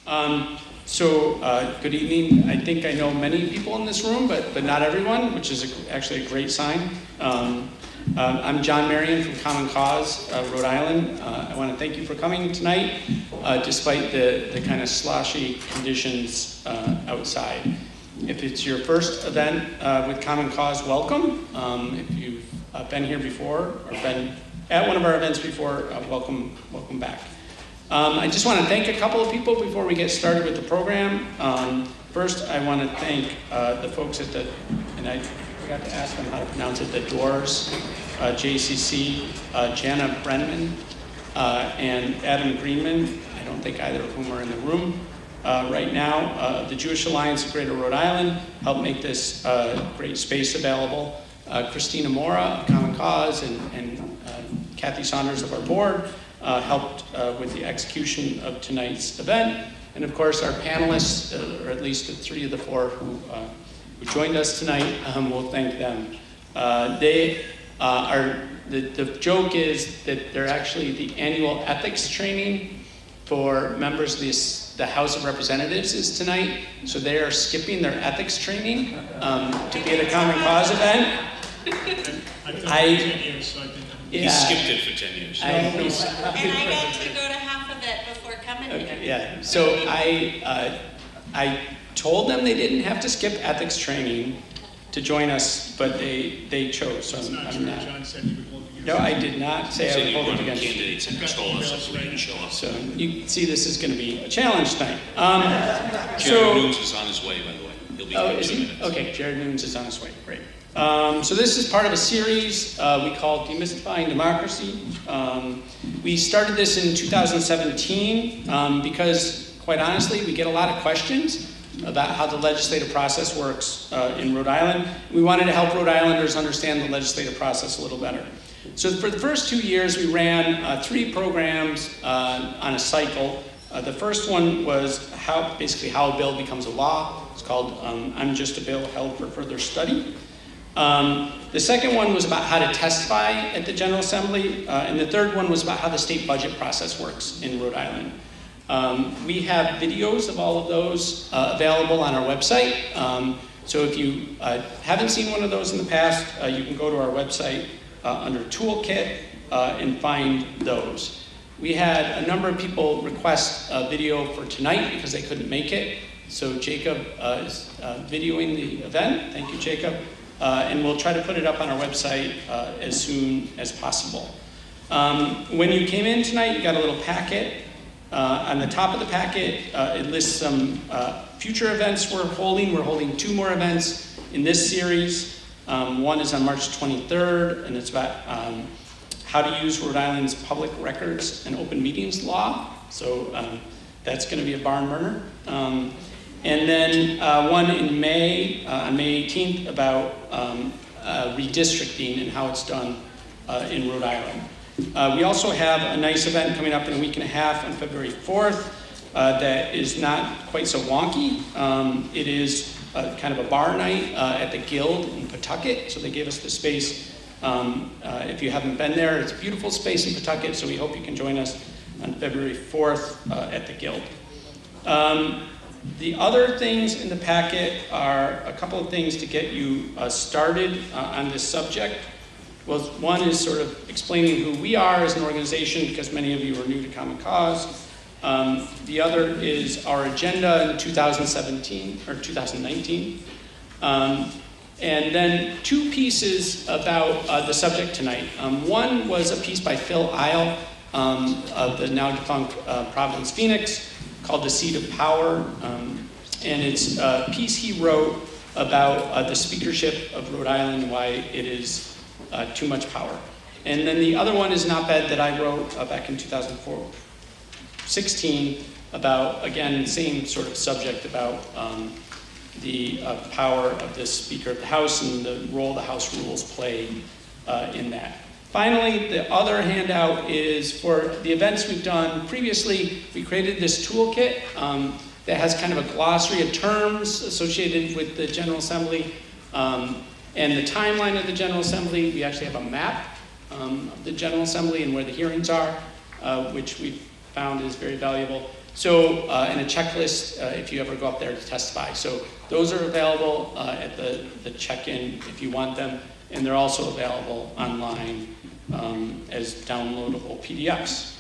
Good evening. I think I know many people in this room, but not everyone, which is actually a great sign. I'm John Marion from Common Cause Rhode Island. I want to thank you for coming tonight, despite the kind of sloshy conditions outside. If it's your first event with Common Cause, welcome. If you've been here before or been at one of our events before, welcome back. I just want to thank a couple of people before we get started with the program. First, I want to thank the folks at and I forgot to ask them how to pronounce it, the Doors, JCC, Jana Brenman, and Adam Greenman. I don't think either of whom are in the room right now. The Jewish Alliance of Greater Rhode Island helped make this great space available. Christina Mora of Common Cause and Kathy Saunders of our board helped with the execution of tonight's event. And of course, our panelists, or at least the three of the four who joined us tonight, we'll thank them. The joke is that they're actually the annual ethics training for members of the House of Representatives is tonight. So they are skipping their ethics training to be at a Common Cause event. I've done it for 10 years, so I think he skipped it for 10 years. And I got to go to half of it before coming here. Yeah, so I told them they didn't have to skip ethics training to join us, but they chose. So I'm not. John said you would hold it. No, I did not say I would hold it against candidates and told us that we didn't show up. So you see, this is going to be a challenge tonight. Jared Nunes is on his way, by the way. He'll be here in 2 minutes. Okay, Jared Nunes is on his way. Great. So this is part of a series we call Demystifying Democracy. We started this in 2017 because, quite honestly, we get a lot of questions about how the legislative process works in Rhode Island. We wanted to help Rhode Islanders understand the legislative process a little better. So for the first 2 years, we ran 3 programs on a cycle. The first one was basically how a bill becomes a law. It's called I'm Just a Bill Held for Further Study. The second one was about how to testify at the General Assembly, and the third one was about how the state budget process works in Rhode Island. We have videos of all of those available on our website. So if you haven't seen one of those in the past, you can go to our website under Toolkit and find those. We had a number of people request a video for tonight because they couldn't make it. So Jacob is videoing the event. Thank you, Jacob. And we'll try to put it up on our website as soon as possible. When you came in tonight, you got a little packet. On the top of the packet, it lists some future events we're holding. We're holding 2 more events in this series. One is on March 23rd, and it's about how to use Rhode Island's public records and open meetings law. So that's going to be a barn burner. And then one in May, on May 18th, about redistricting and how it's done in Rhode Island. We also have a nice event coming up in a week and a half on February 4th that is not quite so wonky. It is kind of a bar night at the Guild in Pawtucket, so they gave us the space. If you haven't been there, it's a beautiful space in Pawtucket, so we hope you can join us on February 4th at the Guild. The other things in the packet are a couple of things to get you started on this subject. Well, one is sort of explaining who we are as an organization, because many of you are new to Common Cause. The other is our agenda in 2017 or 2019. And then 2 pieces about the subject tonight. One was a piece by Phil Isle of the now defunct Providence Phoenix called The Seat of Power. And it's a piece he wrote about the speakership of Rhode Island and why it is too much power. And then the other one is an op-ed that I wrote back in 2016 about, again, same sort of subject about the power of the Speaker of the House and the role the House rules play in that. Finally, the other handout is for the events we've done previously. We created this toolkit that has kind of a glossary of terms associated with the General Assembly and the timeline of the General Assembly. We actually have a map of the General Assembly and where the hearings are, which we found is very valuable. And a checklist if you ever go up there to testify. So those are available at the check-in if you want them, and they're also available online as downloadable PDFs.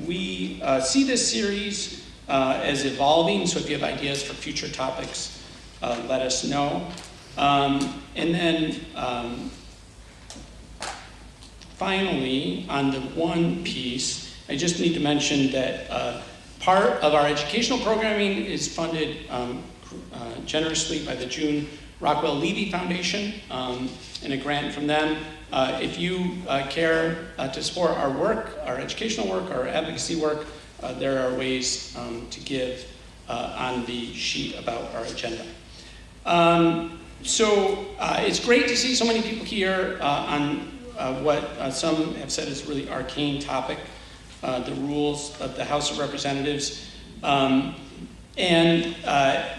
We see this series as evolving, so if you have ideas for future topics, let us know. Finally, on the one piece, I just need to mention that part of our educational programming is funded generously by the June Rockwell Levy Foundation and a grant from them. If you care to support our work, our educational work, our advocacy work, there are ways to give on the sheet about our agenda. It's great to see so many people here on what some have said is a really arcane topic, the rules of the House of Representatives.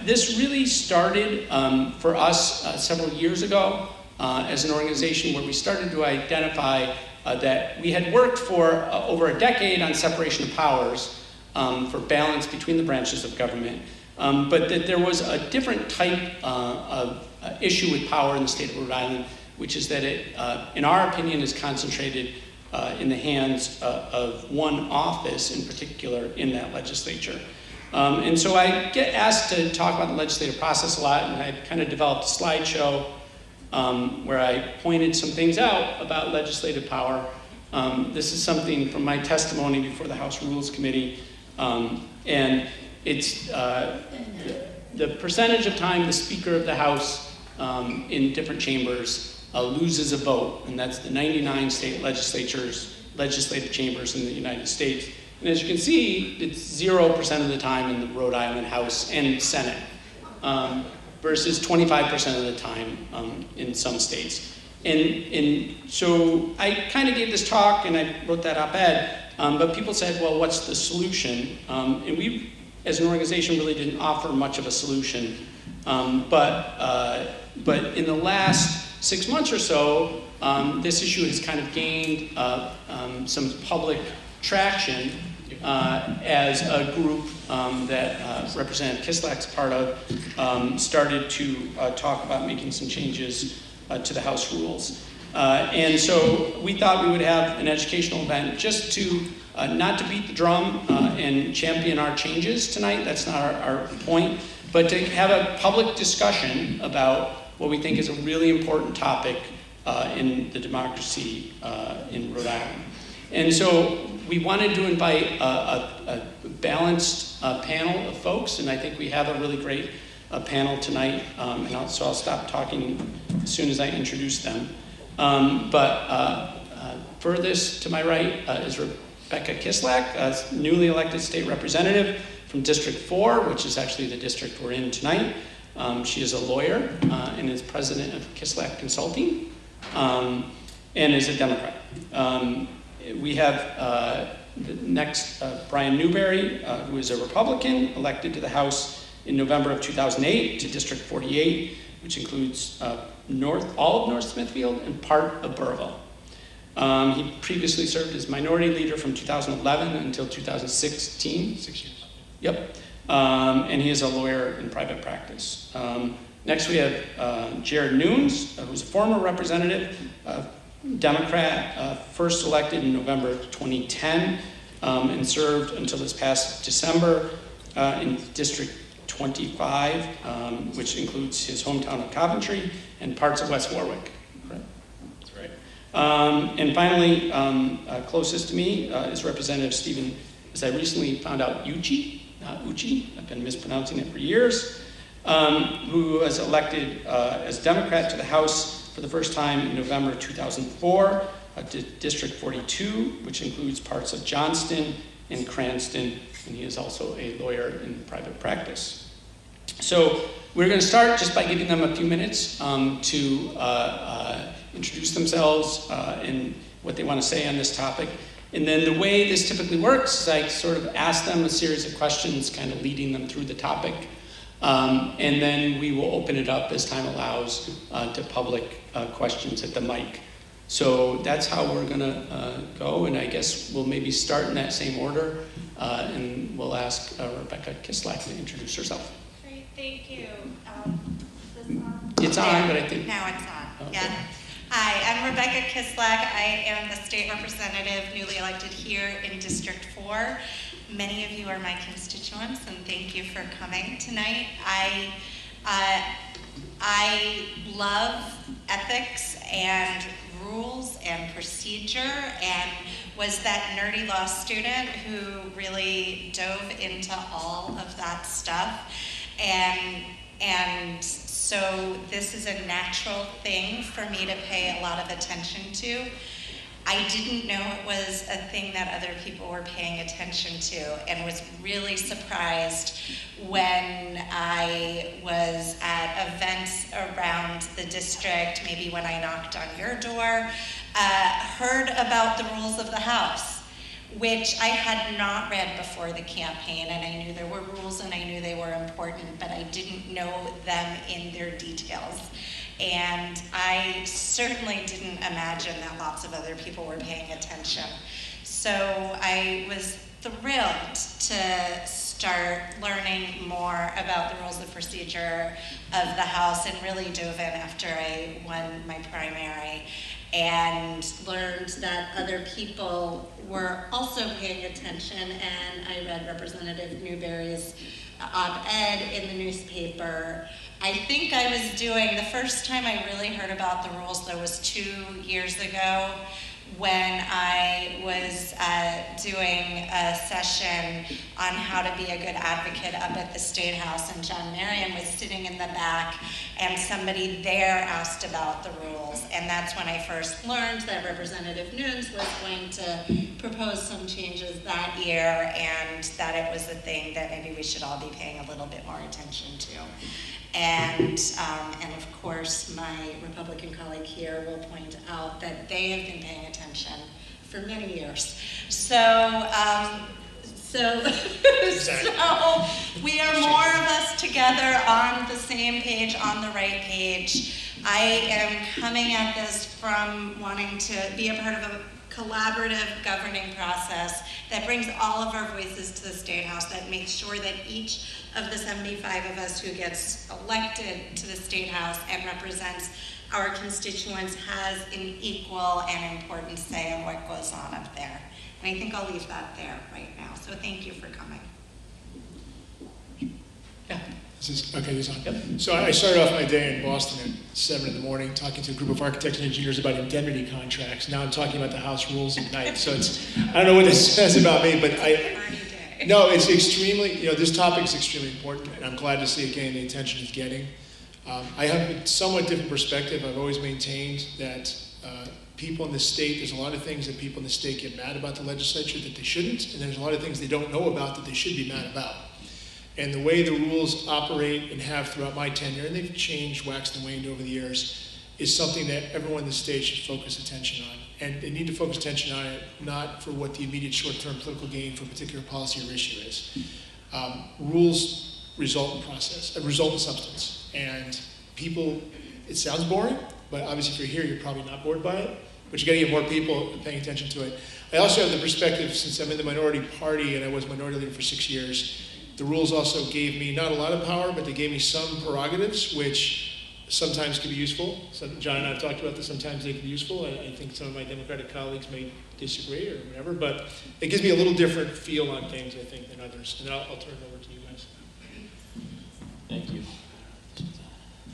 This really started for us several years ago as an organization where we started to identify that we had worked for over a decade on separation of powers for balance between the branches of government, but that there was a different type of issue with power in the state of Rhode Island, which is that it, in our opinion, is concentrated in the hands of one office in particular in that legislature. So I get asked to talk about the legislative process a lot, and I kind of developed a slideshow where I pointed some things out about legislative power. This is something from my testimony before the House Rules Committee, and it's the percentage of time the Speaker of the House in different chambers loses a vote, and that's the 99 state legislative chambers in the United States. And as you can see, it's 0% of the time in the Rhode Island House and Senate, versus 25% of the time in some states. And so I kind of gave this talk, and I wrote that op-ed, but people said, well, what's the solution? And we, as an organization, really didn't offer much of a solution. But in the last 6 months or so, this issue has kind of gained some public traction as a group that Representative Kislak's part of started to talk about making some changes to the House rules. And so we thought we would have an educational event just to, not to beat the drum and champion our changes tonight, that's not our point, but to have a public discussion about what we think is a really important topic in the democracy in Rhode Island. And so we wanted to invite a balanced panel of folks, and I think we have a really great panel tonight, so I'll stop talking as soon as I introduce them. Furthest to my right is Rebecca Kislak, a newly elected state representative from District 4, which is actually the district we're in tonight. She is a lawyer and is president of Kislak Consulting and is a Democrat. We have next Brian Newberry, who is a Republican, elected to the House in November of 2008 to District 48, which includes all of North Smithfield and part of Burrville. He previously served as minority leader from 2011 until 2016. 6 years. Yep. And he is a lawyer in private practice. Next we have Jared Nunes, who's a former representative, Democrat, first elected in November 2010, and served until this past December in District 25, which includes his hometown of Coventry and parts of West Warwick. Right? That's right. And finally, closest to me is Representative Stephen, as I recently found out, Ucci, not Ucci, I've been mispronouncing it for years, who was elected as Democrat to the House for the first time in November 2004 to District 42, which includes parts of Johnston and Cranston, and he is also a lawyer in private practice. So we're going to start just by giving them a few minutes to introduce themselves and what they want to say on this topic. And then the way this typically works is I sort of ask them a series of questions, kind of leading them through the topic. And then we will open it up as time allows to public questions at the mic. So that's how we're gonna go, and I guess we'll maybe start in that same order, and we'll ask Rebecca Kislak to introduce herself. Great, thank you. Is this on? It's on, but I think... Now it's on, Okay. yeah. Hi, I'm Rebecca Kislak. I am the state representative newly elected here in District 4. Many of you are my constituents, and thank you for coming tonight. I love ethics and rules and procedure, and was that nerdy law student who really dove into all of that stuff. And so this is a natural thing for me to pay a lot of attention to. I didn't know it was a thing that other people were paying attention to, and was really surprised when I was at events around the district, maybe when I knocked on your door, heard about the rules of the House, which I had not read before the campaign, and I knew there were rules and I knew they were important, but I didn't know them in their details. And I certainly didn't imagine that lots of other people were paying attention. So I was thrilled to start learning more about the rules of procedure of the House, and really dove in after I won my primary, and learned that other people were also paying attention. And I read Representative Newberry's op-ed in the newspaper. I think I was doing, the first time I really heard about the rules, there was 2 years ago, when I was doing a session on how to be a good advocate up at the State House, and John Marion was sitting in the back, and somebody there asked about the rules. And that's when I first learned that Representative Nunes was going to propose some changes that year, and that it was a thing that maybe we should all be paying a little bit more attention to. And of course, my Republican colleague here will point out that they have been paying attention for many years. So we are more of us together on the same page, on the right page. I am coming at this from wanting to be a part of a collaborative governing process that brings all of our voices to the State House, that makes sure that each of the 75 of us who gets elected to the State House and represents our constituents has an equal and important say in what goes on up there. And I think I'll leave that there right now. So thank you for coming. Yeah. This is on. Yep. So I started off my day in Boston at 7 in the morning talking to a group of architects and engineers about indemnity contracts. Now I'm talking about the House rules at night. So I don't know what this says about me, but no, it's extremely, this topic is extremely important, and I'm glad to see it getting the attention it's getting. I have a somewhat different perspective. I've always maintained that people in the state, there's a lot of things that people in the state get mad about the legislature that they shouldn't, and there's a lot of things they don't know about that they should be mad about. And the way the rules operate and have throughout my tenure, and they've changed, waxed and waned over the years, is something that everyone in the state should focus attention on. And they need to focus attention on it, not for what the immediate short-term political gain for a particular policy or issue is. Rules result in substance. And people, it sounds boring, but obviously if you're here, you're probably not bored by it. But you gotta get more people paying attention to it. I also have the perspective, since I'm in the minority party and I was minority leader for 6 years, the rules also gave me not a lot of power, but they gave me some prerogatives, which sometimes can be useful. So John and I have talked about this, sometimes they can be useful. I think some of my Democratic colleagues may disagree or whatever, but it gives me a little different feel on things, I think, than others. And I'll turn it over to you guys. Thank you.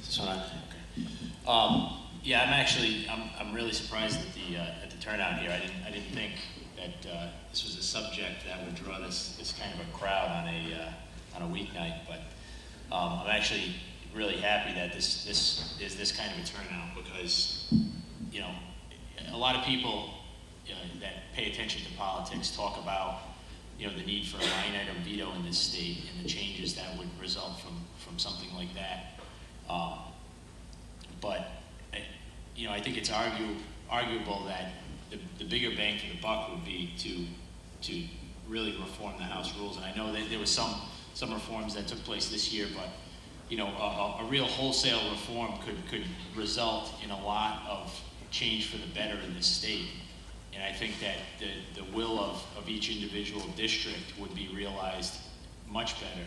Is this on? Okay. Yeah, I'm really surprised at the turnout here. I didn't think that this was a subject that would draw this kind of a crowd on a weeknight, but I'm actually really happy that this is this kind of a turnout, because a lot of people that pay attention to politics talk about the need for a line item veto in this state and the changes that would result from something like that. But I think it's arguable that the bigger bang for the buck would be to really reform the House rules. And I know that there was some reforms that took place this year, but a real wholesale reform could result in a lot of change for the better in this state. And I think that the will of each individual district would be realized much better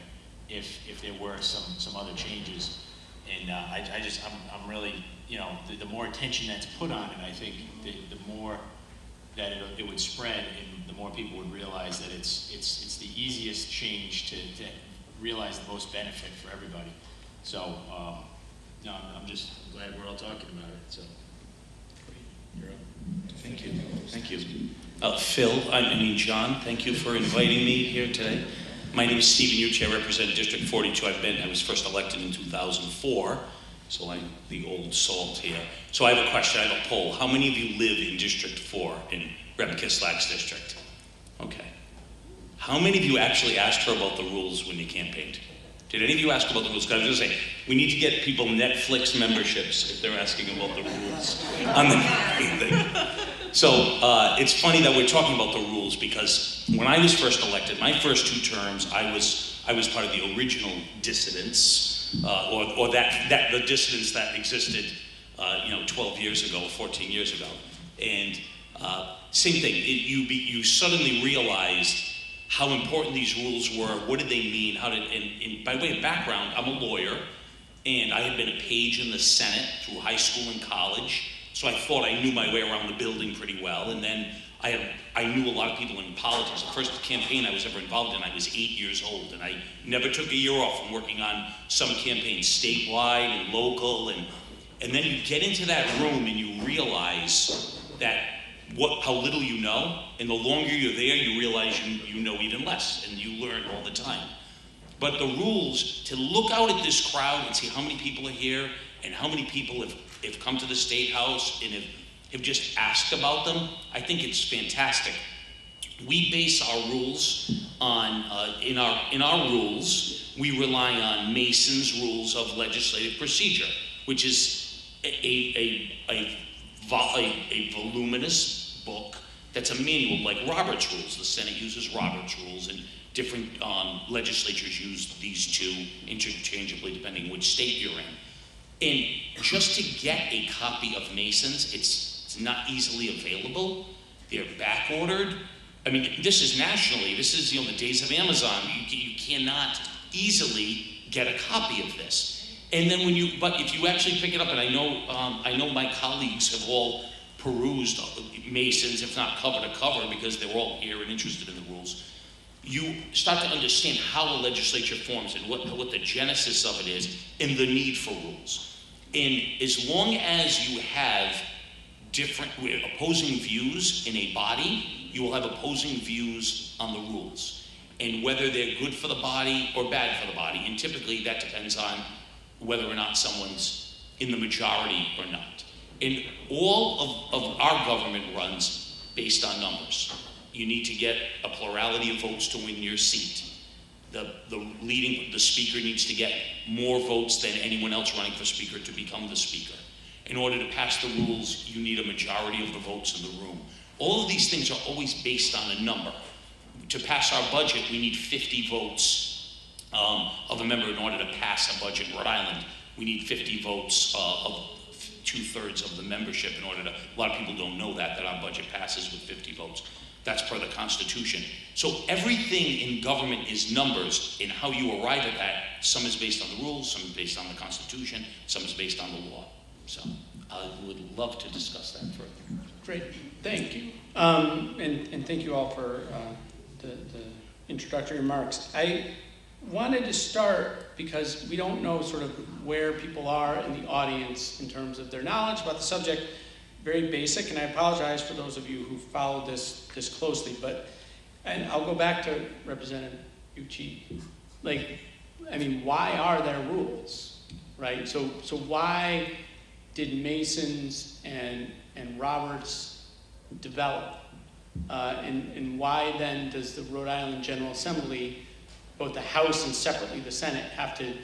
if there were some other changes. And I'm really, you know, the more attention that's put on it, I think the more that it would spread, and the more people would realize that it's the easiest change to realize the most benefit for everybody. So, no, I'm just glad we're all talking about it. So, you're up. Thank you. Thank you. John, thank you for inviting me here today. My name is Stephen Ucci. I represent District 42. I was first elected in 2004, so I'm the old salt here. So I have a question. I have a poll. How many of you live in District 4 in Rebecca Kislak's district? Okay. How many of you actually asked her about the rules when you campaigned? Did any of you ask about the rules? Because I was going to say, we need to get people Netflix memberships if they're asking about the rules on the thing. So it's funny that we're talking about the rules, because when I was first elected, my first 2 terms, I was part of the original dissidents, or the dissidents that existed, 12 years ago, 14 years ago, and same thing. You suddenly realized how important these rules were. What did they mean? And by way of background, I'm a lawyer, and I had been a page in the Senate through high school and college. So I thought I knew my way around the building pretty well, and then I knew a lot of people in politics. The first campaign I was ever involved in, I was 8 years old, and I never took a year off from working on some campaigns statewide and local, and then you get into that room and you realize that how little you know, and the longer you're there, you realize you know even less, and you learn all the time. But the rules, to look out at this crowd and see how many people are here, and how many people have come to the State House and have just asked about them, I think it's fantastic. We base our rules on, in our rules, we rely on Mason's Rules of Legislative Procedure, which is a voluminous book that's a manual like Robert's Rules. The Senate uses Robert's Rules, and different legislatures use these 2 interchangeably depending which state you're in. And just to get a copy of Mason's, it's not easily available. They're back ordered. I mean, this is nationally. This is, the days of Amazon. You cannot easily get a copy of this. And then but if you actually pick it up, and I know my colleagues have all perused Mason's, if not cover to cover, because they're all here and interested in the rules. You start to understand how a legislature forms and what the genesis of it is, and the need for rules. And as long as you have different opposing views in a body, you will have opposing views on the rules, and whether they're good for the body or bad for the body. And typically that depends on whether or not someone's in the majority or not. And all of our government runs based on numbers. You need to get a plurality of votes to win your seat. The speaker needs to get more votes than anyone else running for speaker to become the speaker. In order to pass the rules, you need a majority of the votes in the room. All of these things are always based on a number. To pass our budget, we need 50 votes of a member in order to pass a budget in Rhode Island. We need 50 votes of 2/3 of the membership in order to, a lot of people don't know that our budget passes with 50 votes. That's per the Constitution. So everything in government is numbers, and how you arrive at that, some is based on the rules, some is based on the Constitution, some is based on the law. So I would love to discuss that further. Great, thank you. And thank you all for the introductory remarks. I wanted to start because we don't know sort of where people are in the audience in terms of their knowledge about the subject. Very basic, and I apologize for those of you who followed this closely, and I'll go back to Representative Ucci. Why are there rules, right? So why did Mason's and Roberts develop? And why then does the Rhode Island General Assembly, both the House and separately the Senate, have to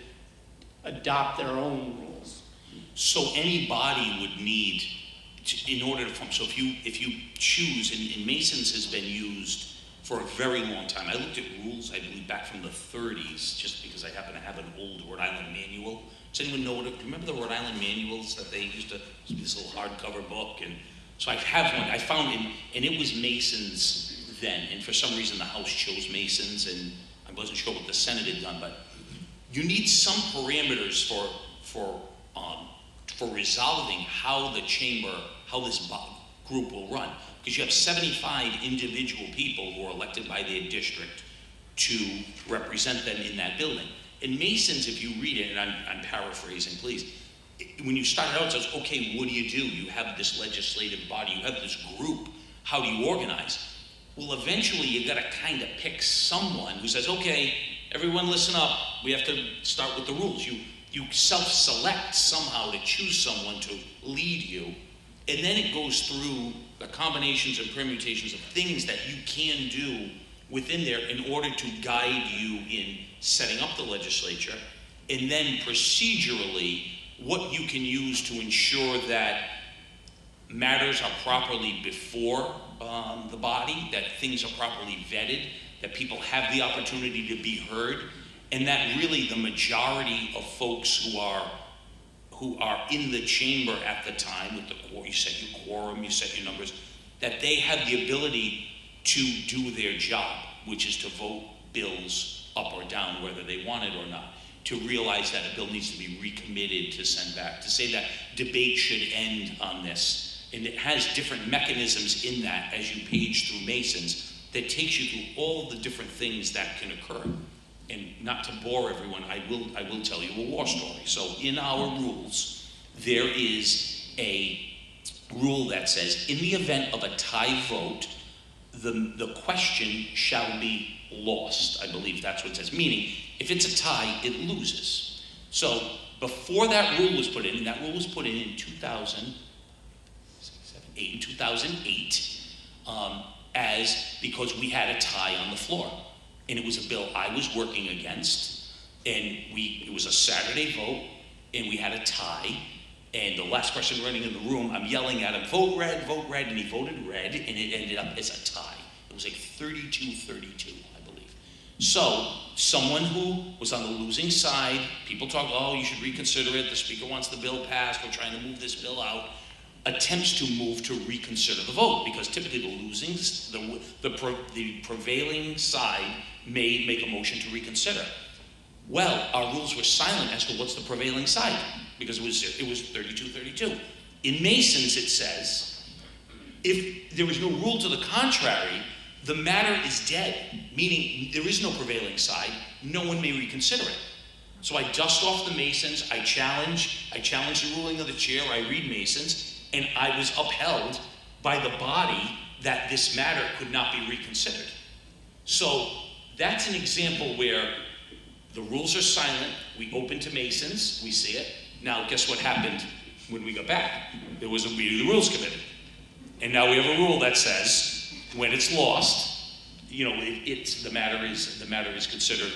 adopt their own rules? So any body would need, in order to form, so if you choose, and Mason's has been used for a very long time. I looked at rules, I believe, back from the 30s, just because I happen to have an old Rhode Island manual Does anyone know remember the Rhode Island manuals that they used to, this little hardcover book? And so I have one, I found it, and it was Masons then, and for some reason the House chose Masons, and I wasn't sure what the Senate had done, but you need some parameters for resolving how the chamber, how this group will run. Because you have 75 individual people who are elected by their district to represent them in that building. And Masons, if you read it, and I'm paraphrasing, please, when you start out, it says, okay, what do? You have this legislative body, you have this group, how do you organize? Well, eventually you gotta kind of pick someone who says, okay, everyone listen up, we have to start with the rules. You self-select somehow to choose someone to lead you, and then it goes through the combinations and permutations of things that you can do within there in order to guide you in setting up the legislature, and then procedurally what you can use to ensure that matters are properly before the body, that things are properly vetted, that people have the opportunity to be heard, and that really the majority of folks who are in the chamber at the time, with the quorum, you set your quorum, you set your numbers, that they have the ability to do their job, which is to vote bills up or down, whether they want it or not, to realize that a bill needs to be recommitted to send back, to say that debate should end on this. And it has different mechanisms in that as you page through Masons that takes you through all the different things that can occur. And not to bore everyone, I will tell you a war story. So in our rules, there is a rule that says, in the event of a tie vote, the question shall be lost. I believe that's what it says. Meaning, if it's a tie, it loses. So before that rule was put in, and that rule was put in 2008, because we had a tie on the floor. And it was a bill I was working against, and it was a Saturday vote, and we had a tie, and the last person running in the room, I'm yelling at him, vote red, and he voted red, and it ended up as a tie. It was like 32-32, I believe. So, someone who was on the losing side, people talk, oh, you should reconsider it, the speaker wants the bill passed, we're trying to move this bill out, attempts to move to reconsider the vote, because typically the prevailing side may make a motion to reconsider. Well, our rules were silent as to what's the prevailing side, because it was 32-32. In Masons, it says, if there was no rule to the contrary, the matter is dead, meaning there is no prevailing side, no one may reconsider it. So I dust off the Masons, I challenge the ruling of the chair, I read Masons, and I was upheld by the body that this matter could not be reconsidered. So that's an example where the rules are silent, we open to Masons, we see it. Now guess what happened when we got back? There was a meeting of the Rules Committee. And now we have a rule that says, when it's lost, you know, the matter is considered,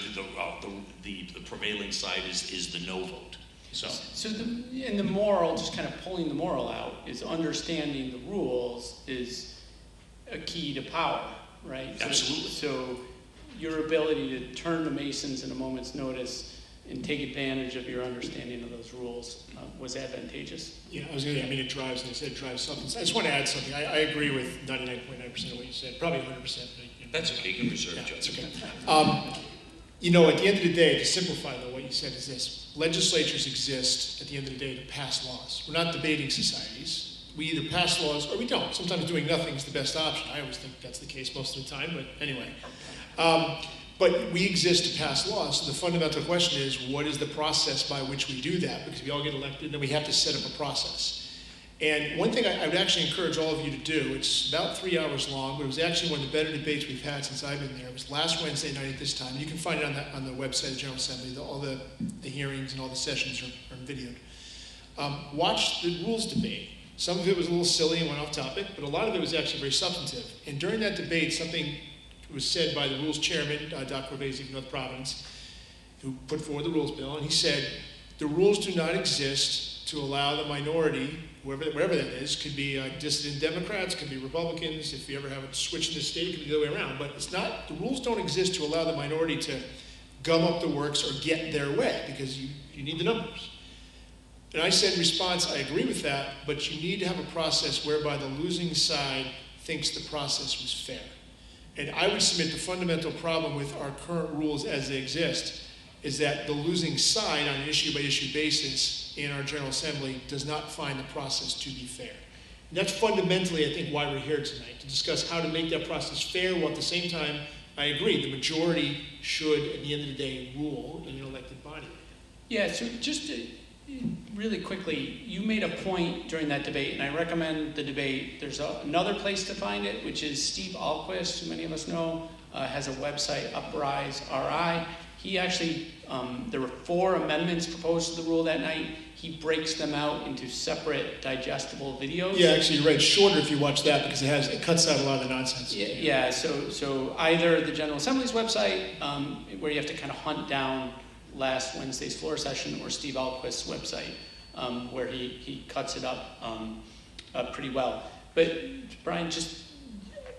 the prevailing side is the no vote. So the moral, just kind of pulling the moral out, is understanding the rules is a key to power, right? Absolutely. So your ability to turn to Masons in a moment's notice and take advantage of your understanding of those rules was advantageous. Yeah, it drives, and I said drives something. I just want to add something. I agree with 99.9% of what you said, probably 100%. That's okay, you can reserve yeah, judgment. Okay. You know, at the end of the day, to simplify though, what you said is this. Legislatures exist at the end of the day to pass laws. We're not debating societies. We either pass laws or we don't. Sometimes doing nothing is the best option. I always think that's the case most of the time, but anyway. But we exist to pass laws. So the fundamental question is, what is the process by which we do that? Because we all get elected, then we have to set up a process. And one thing I would actually encourage all of you to do, it's about 3 hours long, but it was actually one of the better debates we've had since I've been there. It was last Wednesday night at this time. You can find it on the website of the General Assembly. All the hearings and all the sessions are videoed. Watch the rules debate. Some of it was a little silly and went off topic, but a lot of it was actually very substantive. And during that debate, something was said by the rules chairman, Dr. Obezi of North Providence, who put forward the rules bill, and he said, the rules do not exist to allow the minority, wherever that is, could be dissident Democrats, could be Republicans, if you ever have a switch in the state, it could be the other way around, but it's not, the rules don't exist to allow the minority to gum up the works or get their way, because you need the numbers. And I said in response, I agree with that, but you need to have a process whereby the losing side thinks the process was fair. And I would submit the fundamental problem with our current rules as they exist is that the losing side on an issue-by-issue basis in our General Assembly does not find the process to be fair. And that's fundamentally, I think, why we're here tonight, to discuss how to make that process fair, while at the same time, I agree, the majority should, at the end of the day, rule in an elected body. Yeah, so just really quickly, you made a point during that debate, and I recommend the debate. There's another place to find it, which is Steve Alquist, who many of us know, has a website, Uprise RI. He actually, there were 4 amendments proposed to the rule that night. He breaks them out into separate digestible videos. Yeah, actually, you're right. Shorter if you watch that because it cuts out a lot of the nonsense. Yeah. So either the General Assembly's website, where you have to kind of hunt down last Wednesday's floor session, or Steve Alquist's website, where he cuts it up pretty well. But Brian,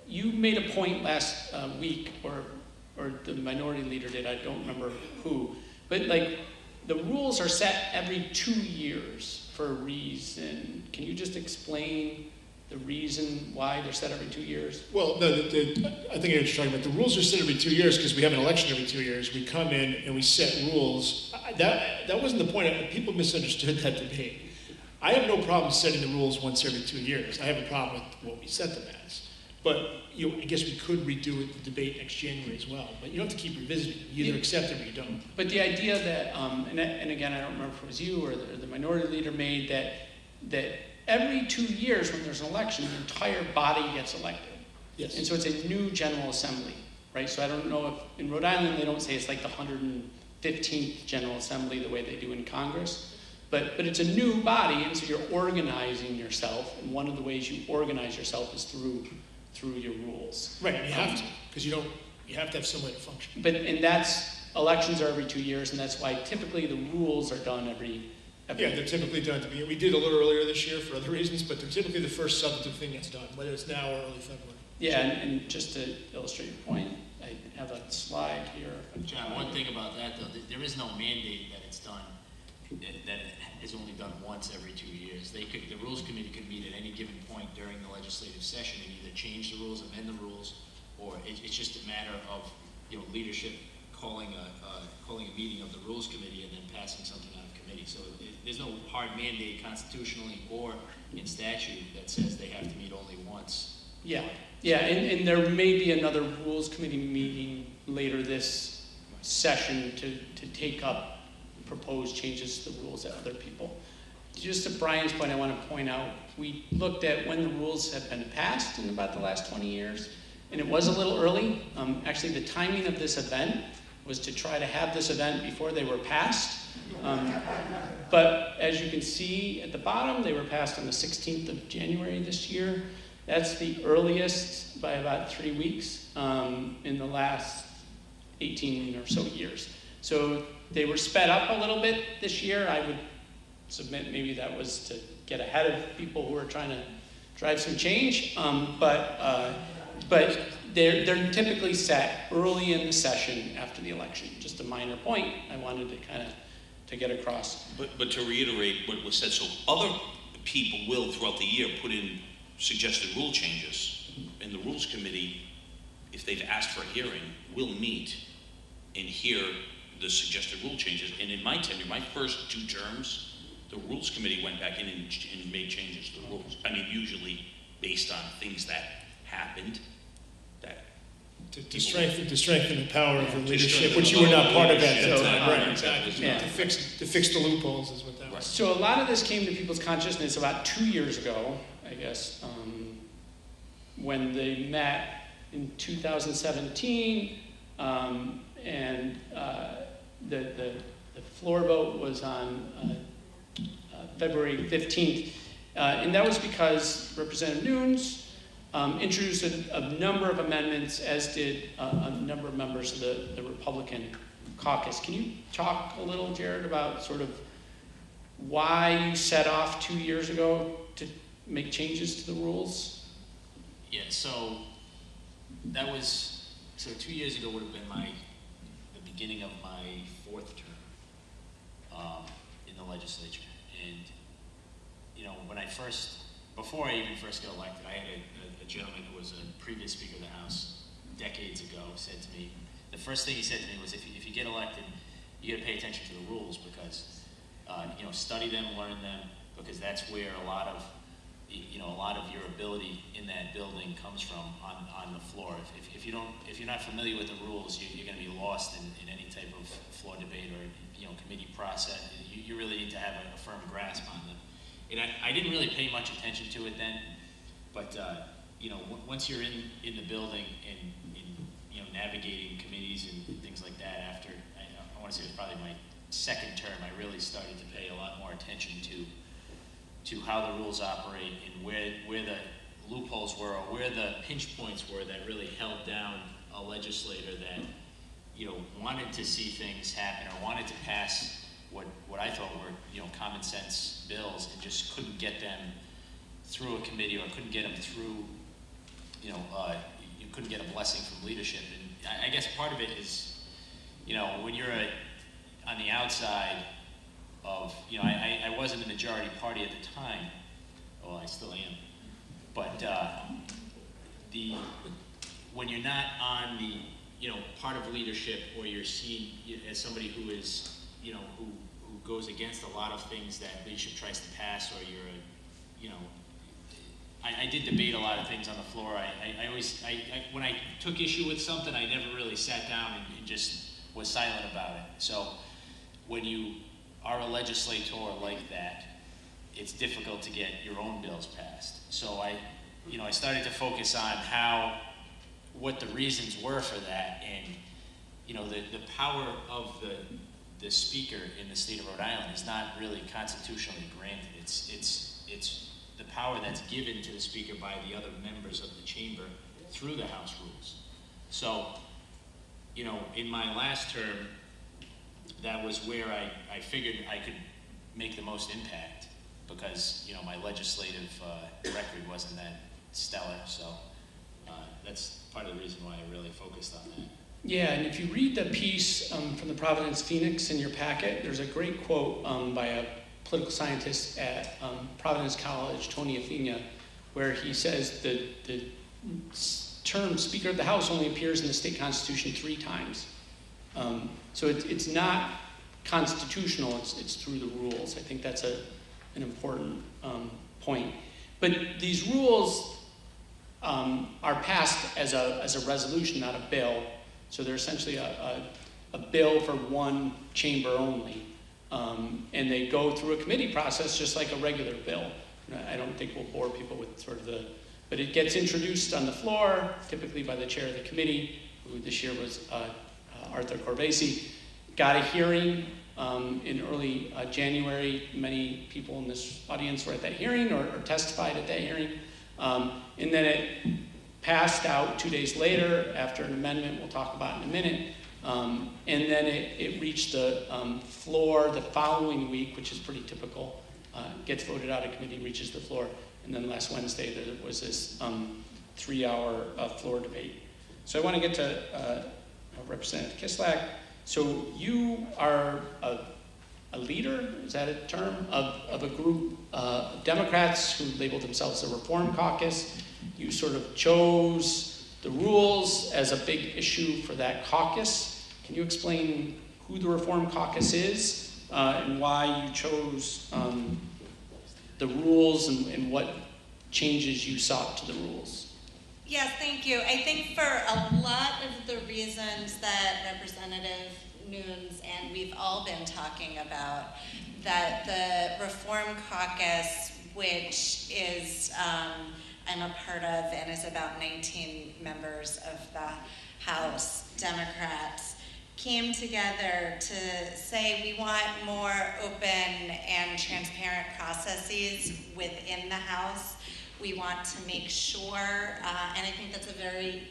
you made a point last week, or the minority leader did, I don't remember who, but like the rules are set every 2 years for a reason. Can you just explain the reason why they're set every 2 years? Well, no, I think I know what you're talking about. The rules are set every 2 years because we have an election every 2 years. We come in and we set rules. That wasn't the point. People misunderstood that debate. I have no problem setting the rules once every 2 years. I have a problem with what we set them as. But I guess we could redo the debate next January as well. But you don't have to keep revisiting. You either accept it or you don't. But the idea that, and again, I don't remember if it was you or the minority leader made that every 2 years when there's an election, the entire body gets elected. Yes. And so it's a new General Assembly, right? So I don't know if in Rhode Island they don't say it's like the 115th General Assembly the way they do in Congress. But it's a new body, and so you're organizing yourself. And one of the ways you organize yourself is through your rules. Right, and you have to, because you have to have some way to function. And elections are every 2 years, and that's why typically the rules are done every Yeah, they're typically done to be. We did a little earlier this year for other reasons, but they're typically the first substantive thing that's done, whether it's now or early February. Yeah, and just to illustrate your point, I have a slide here. John, one thing about that though, there is no mandate that it's done, that it is only done once every 2 years. The Rules Committee could meet at any given point during the legislative session and either change the rules, amend the rules, or it's just a matter of leadership calling a meeting of the Rules Committee and then passing something out of committee. So there's no hard mandate constitutionally or in statute that says they have to meet only once. Yeah, and there may be another Rules Committee meeting later this session to take up proposed changes to the rules that other people. Just to Brian's point, I want to point out, we looked at when the rules have been passed in about the last 20 years, and it was a little early. Actually, the timing of this event was to try to have this event before they were passed. But as you can see at the bottom, they were passed on the 16th of January this year. That's the earliest by about 3 weeks in the last 18 or so years. So they were sped up a little bit this year. I would submit maybe that was to get ahead of people who are trying to drive some change. But they're typically set early in the session after the election. Just a minor point I wanted to kind of to get across. But to reiterate what was said, so other people will throughout the year put in suggested rule changes, and the Rules Committee, if they've asked for a hearing, will meet and hear the suggested rule changes. And in my tenure, my first 2 terms, the Rules Committee went back in and made changes to the rules. I mean, usually based on things that happened. To strengthen the power of the leadership, which you were not part of at that time. Right, exactly. Yeah. To fix the loopholes is what that was. So a lot of this came to people's consciousness about 2 years ago, I guess, when they met in 2017, and the floor vote was on February 15th, and that was because Representative Nunes introduced a number of amendments, as did a number of members of the Republican caucus. Can you talk a little, Jared, about sort of why you set off 2 years ago to make changes to the rules? Yeah, so 2 years ago would have been the beginning of my 4th term in the legislature. And, you know, before I even first got elected, I had a gentleman who was a previous Speaker of the House decades ago said to me, the first thing he said to me was, if you get elected, you got to pay attention to the rules because, you know, study them, learn them, because that's where a lot of your ability in that building comes from on the floor. If you're not familiar with the rules, you're going to be lost in any type of floor debate or, you know, committee process. You really need to have a firm grasp on them. And I didn't really pay much attention to it then, but you know, once you're in the building and you know, navigating committees and things like that, after I want to say it was probably my second term, I really started to pay a lot more attention to how the rules operate and where the loopholes were or where the pinch points were that really held down a legislator that, you know, wanted to see things happen or wanted to pass what I thought were, you know, common sense bills and just couldn't get them through a committee or couldn't get them through, you know, you couldn't get a blessing from leadership. And I guess part of it is, you know, when you're on the outside of, you know, I was in the majority party at the time. Well, I still am. But when you're not on the, you know, part of leadership, or you're seen as somebody who is, you know, who goes against a lot of things that leadership tries to pass, or you're you know, I did debate a lot of things on the floor. I always, when I took issue with something, I never really sat down and just was silent about it. So when you are a legislator like that, it's difficult to get your own bills passed. So I started to focus on what the reasons were for that, and, you know, the power of the speaker in the state of Rhode Island is not really constitutionally granted. It's the power that's given to the speaker by the other members of the chamber through the House rules. So, you know, in my last term, that was where I figured I could make the most impact, because, you know, my legislative record wasn't that stellar. So that's part of the reason why I really focused on that. Yeah, and if you read the piece from the Providence Phoenix in your packet, there's a great quote by a political scientist at Providence College, Tony Afina, where he says the term Speaker of the House only appears in the state constitution 3 times. So it's not constitutional, it's through the rules. I think that's an important point. But these rules are passed as a resolution, not a bill. So they're essentially a bill for one chamber only. And they go through a committee process just like a regular bill. I don't think we'll bore people with sort of but it gets introduced on the floor, typically by the chair of the committee, who this year was Arthur Corvesi. Got a hearing in early January. Many people in this audience were at that hearing or testified at that hearing. And then it passed out 2 days later after an amendment we'll talk about in a minute. And then it reached the floor the following week, which is pretty typical. Gets voted out of committee, reaches the floor. And then last Wednesday there was this 3-hour floor debate. So I want to get to Representative Kislak. So you are a leader, is that a term, of a group of Democrats who labeled themselves the Reform Caucus. You sort of chose the rules as a big issue for that caucus. Can you explain who the Reform Caucus is and why you chose the rules and what changes you sought to the rules? Yes, thank you. I think for a lot of the reasons that Representative Nunes and we've all been talking about, that the Reform Caucus, which is I'm a part of and is about 19 members of the House Democrats, came together to say we want more open and transparent processes within the House. We want to make sure, and I think that's a very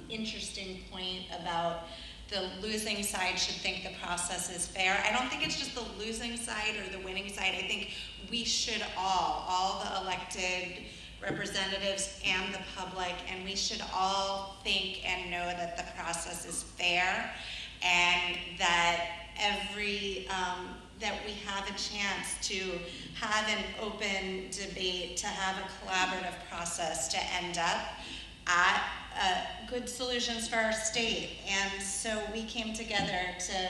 interesting point about the losing side should think the process is fair. I don't think it's just the losing side or the winning side. I think we should all the elected representatives and the public, and we should all think and know that the process is fair and that every that we have a chance to have an open debate, to have a collaborative process to end up at good solutions for our state. And so we came together to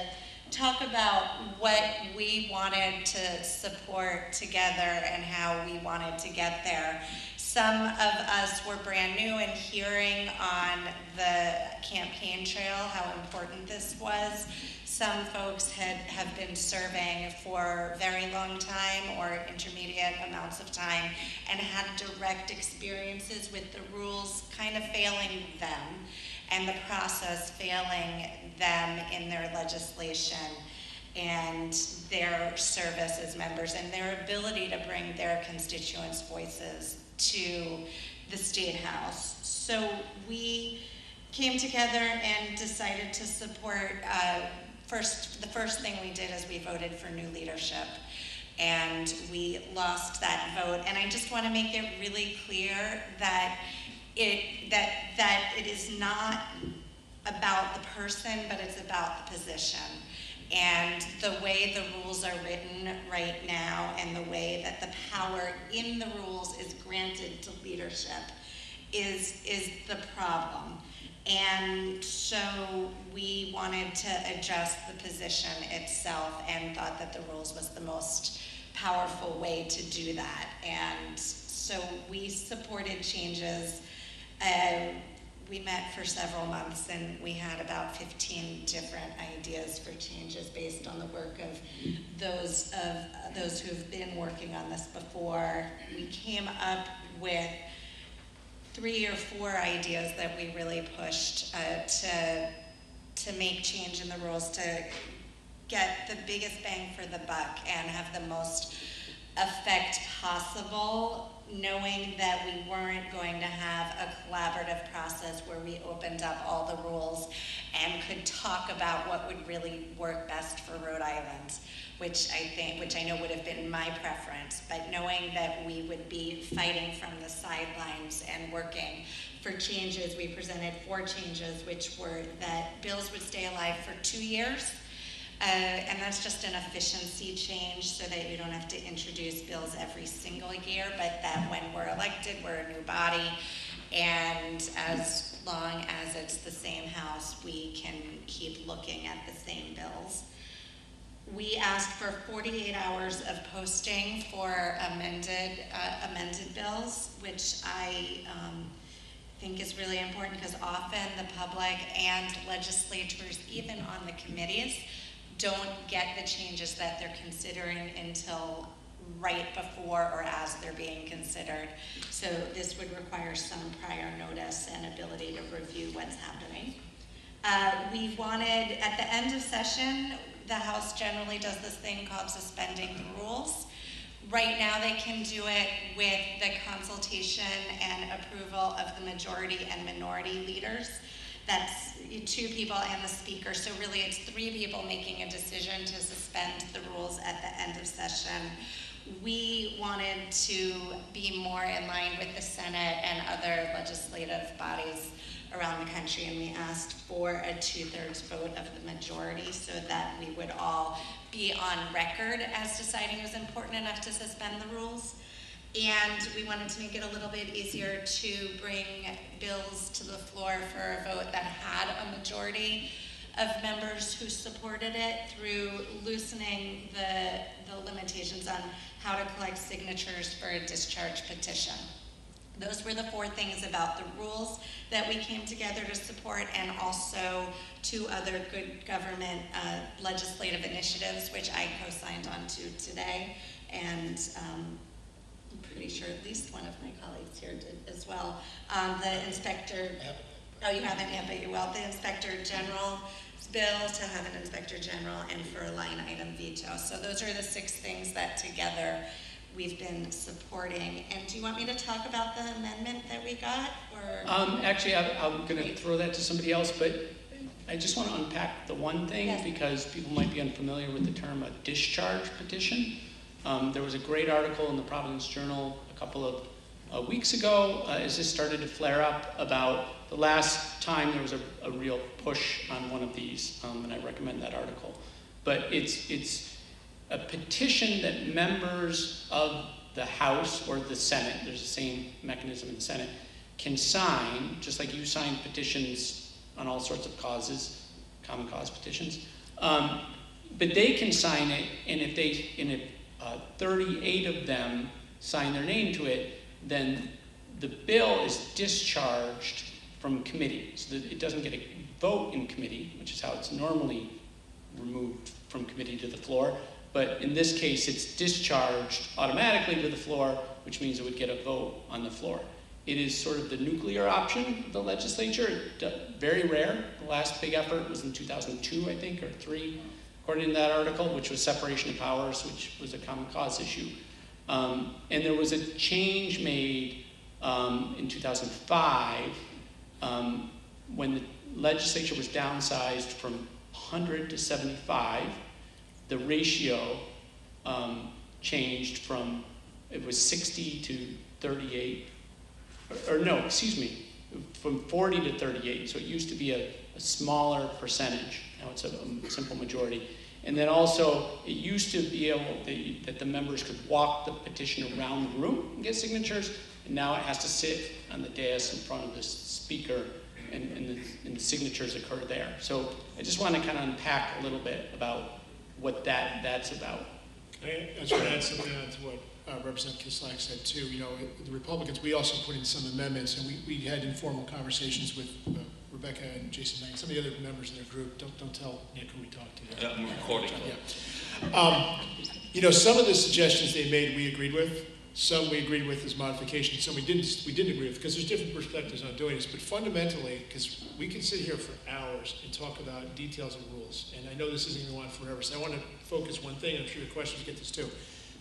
talk about what we wanted to support together and how we wanted to get there. Some of us were brand new and hearing on the campaign trail how important this was. Some folks have been serving for a very long time or intermediate amounts of time and had direct experiences with the rules kind of failing them and the process failing them in their legislation and their service as members and their ability to bring their constituents' voices to the State House. So we came together and decided to support, the first thing we did is we voted for new leadership. And we lost that vote. And I just want to make it really clear that it is not about the person, but it's about the position. And the way the rules are written right now and the way that the power in the rules is granted to leadership is the problem. And so we wanted to adjust the position itself and thought that the rules was the most powerful way to do that. And so we supported changes. We met for several months and we had about 15 different ideas for changes based on the work of those who've been working on this before. We came up with 3 or 4 ideas that we really pushed to make change in the rules to get the biggest bang for the buck and have the most effect possible, knowing that we weren't going to have a collaborative process where we opened up all the rules and could talk about what would really work best for Rhode Island, which I know would have been my preference, but knowing that we would be fighting from the sidelines and working for changes, we presented 4 changes, which were that bills would stay alive for 2 years. And that's just an efficiency change so that you don't have to introduce bills every single year, but that when we're elected, we're a new body, and as long as it's the same house, we can keep looking at the same bills. We asked for 48 hours of posting for amended bills, which I think is really important because often the public and legislators, even on the committees, don't get the changes that they're considering until right before or as they're being considered. So this would require some prior notice and ability to review what's happening. We wanted, at the end of session, the House generally does this thing called suspending the rules. Right now they can do it with the consultation and approval of the majority and minority leaders. That's 2 people and the speaker, so really it's 3 people making a decision to suspend the rules at the end of session. We wanted to be more in line with the Senate and other legislative bodies around the country, and we asked for a 2/3 vote of the majority so that we would all be on record as deciding it was important enough to suspend the rules. And we wanted to make it a little bit easier to bring bills to the floor for a vote that had a majority of members who supported it through loosening the limitations on how to collect signatures for a discharge petition. Those were the 4 things about the rules that we came together to support, and also 2 other good government legislative initiatives, which I co-signed on to today. And I'm pretty sure at least one of my colleagues here did as well. The inspector, oh, you haven't yet, but you will. The Inspector General's bill to have an Inspector General and for a line item veto. So those are the 6 things that together we've been supporting. And do you want me to talk about the amendment that we got? Or? Actually, I'm going to throw that to somebody else, but I just want to unpack the one thing, Yes. because people might be unfamiliar with the term a discharge petition. There was a great article in the Providence Journal a couple of weeks ago as this started to flare up about the last time there was a real push on one of these, and I recommend that article. But it's a petition that members of the House or the Senate, there's the same mechanism in the Senate, can sign, just like you sign petitions on all sorts of causes, common cause petitions. But they can sign it, and if 38 of them sign their name to it, then the bill is discharged from committee, so that it doesn't get a vote in committee, which is how it's normally removed from committee to the floor. But in this case, it's discharged automatically to the floor, which means it would get a vote on the floor. It is sort of the nuclear option of the legislature. Very rare. The last big effort was in 2002, I think, or 3, according to that article, which was separation of powers, which was a common cause issue. And there was a change made in 2005 when the legislature was downsized from 100 to 75. The ratio changed from, it was 60 to 38, or no, excuse me, from 40 to 38. So it used to be a smaller percentage. Now it's a simple majority. And then also, it used to be able that the members could walk the petition around the room and get signatures, and now it has to sit on the dais in front of the speaker, and the signatures occur there. So I just want to kind of unpack a little bit about what that's about. I just want to add something on to what Representative Kislak said too. You know, the Republicans, we also put in some amendments, and we had informal conversations with Rebecca and Jason Knight, some of the other members of their group. Don't tell Nick who we talked to. I'm recording. Yeah. You know, some of the suggestions they made we agreed with. Some we agreed with as modifications. Some we didn't agree with, because there's different perspectives on doing this. But fundamentally, because we can sit here for hours and talk about details of rules, and I know this isn't going to go on forever, so I want to focus one thing. I'm sure the questions get this too.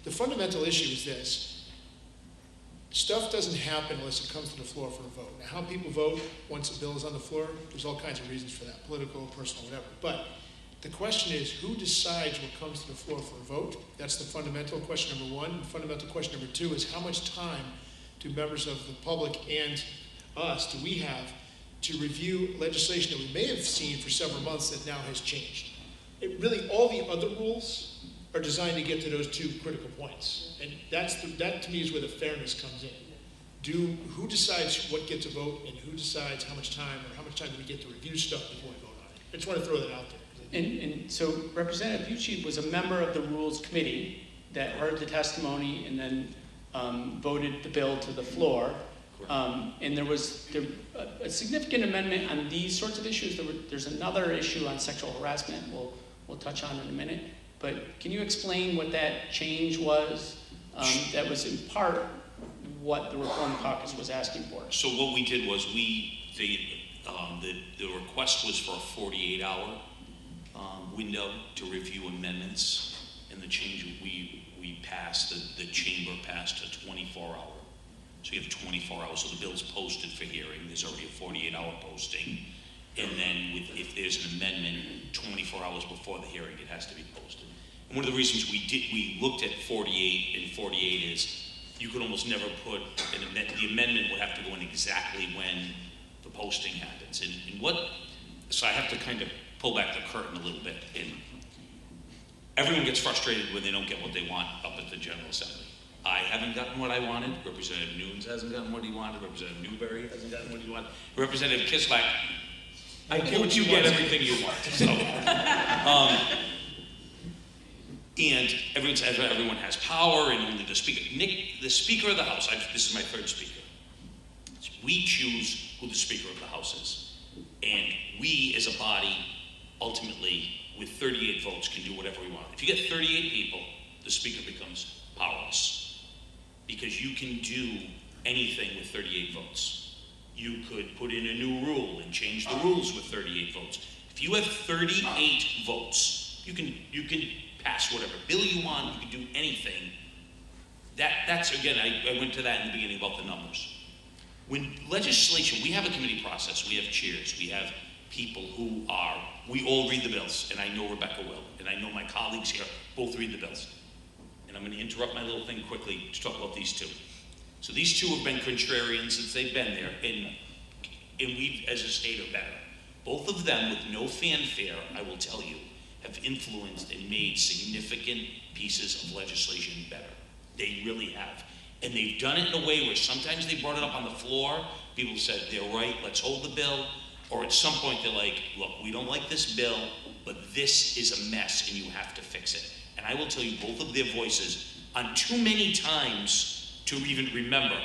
The fundamental issue is this: stuff doesn't happen unless it comes to the floor for a vote. Now, how people vote once a bill is on the floor, there's all kinds of reasons for that, political, personal, whatever. But the question is, who decides what comes to the floor for a vote? That's the fundamental question number one. The fundamental question number two is, how much time do members of the public and us do we have to review legislation that we may have seen for several months that now has changed? It really, all the other rules are designed to get to those two critical points. And that to me is where the fairness comes in. Who decides what gets a vote, and who decides how much time do we get to review stuff before we vote on it? I just want to throw that out there. And so Representative Ucci was a member of the Rules Committee that heard the testimony and then voted the bill to the floor. And there was a significant amendment on these sorts of issues. There's another issue on sexual harassment we'll touch on in a minute. But can you explain what that change was that was in part what the Reform Caucus was asking for? So what we did was the request was for a 48-hour window to review amendments, and the change we passed, the chamber passed a 24-hour. So you have 24 hours, so the bill's posted for hearing. There's already a 48-hour posting, and then if there's an amendment 24 hours before the hearing, it has to be posted. And one of the reasons we looked at 48 and 48 is you could almost never put the amendment would have to go in exactly when the posting happens. So I have to kind of pull back the curtain a little bit. And everyone gets frustrated when they don't get what they want up at the General Assembly. I haven't gotten what I wanted. Representative Nunes hasn't gotten what he wanted. Representative Newberry hasn't gotten what he wanted. Representative Kislak, I hope you get everything you want. So, and everyone has power, and only the Speaker. Nick, the Speaker of the House, this is my third Speaker. We choose who the Speaker of the House is. And we, as a body, ultimately, with 38 votes, can do whatever we want. If you get 38 people, the Speaker becomes powerless. Because you can do anything with 38 votes. You could put in a new rule and change the rules with 38 votes. If you have 38 votes, you can pass whatever bill you want, you can do anything. That's again, I went to that in the beginning about the numbers. When legislation, we have a committee process, we have chairs, we have people we all read the bills, and I know Rebecca will, and I know my colleagues here both read the bills. And I'm going to interrupt my little thing quickly to talk about these two. So these two have been contrarian since they've been there, and we as a state are better. Both of them, with no fanfare, I will tell you, have influenced and made significant pieces of legislation better. They really have. And they've done it in a way where sometimes they brought it up on the floor, people said, they're right, let's hold the bill. Or at some point they're like, look, we don't like this bill, but this is a mess and you have to fix it. And I will tell you both of their voices on too many times to even remember.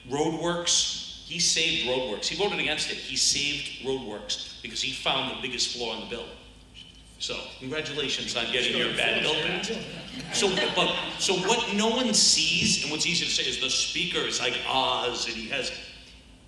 Roadworks, he saved roadworks. He voted against it. He saved roadworks because he found the biggest flaw in the bill. So congratulations on getting your bad bill back. So what no one sees, and what's easy to say is the speaker is like Oz, and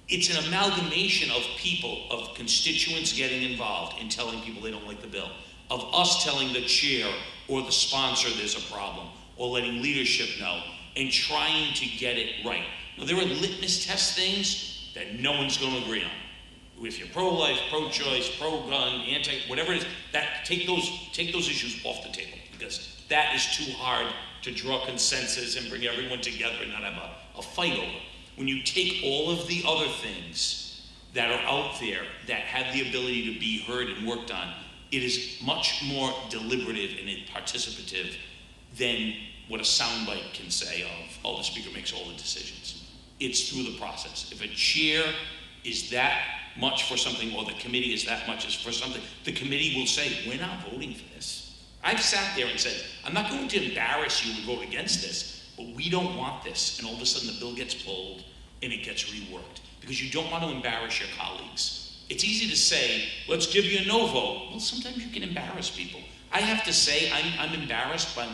it's an amalgamation of people, of constituents getting involved in telling people they don't like the bill, of us telling the chair or the sponsor there's a problem, or letting leadership know, and trying to get it right. Now, there are litmus test things that no one's going to agree on. If you're pro-life, pro-choice, pro-gun, whatever it is, take those issues off the table, because that is too hard to draw consensus and bring everyone together and not have a fight over. When you take all of the other things that are out there that have the ability to be heard and worked on, it is much more deliberative and participative than what a soundbite can say of, oh, the speaker makes all the decisions. It's through the process. If a chair is that much for something, or the committee is that much for something, the committee will say, we're not voting for this. I've sat there and said, I'm not going to embarrass you and vote against this, but we don't want this. And all of a sudden the bill gets pulled and it gets reworked, because you don't want to embarrass your colleagues. It's easy to say, let's give you a no vote. Well, sometimes you can embarrass people. I have to say, I'm embarrassed by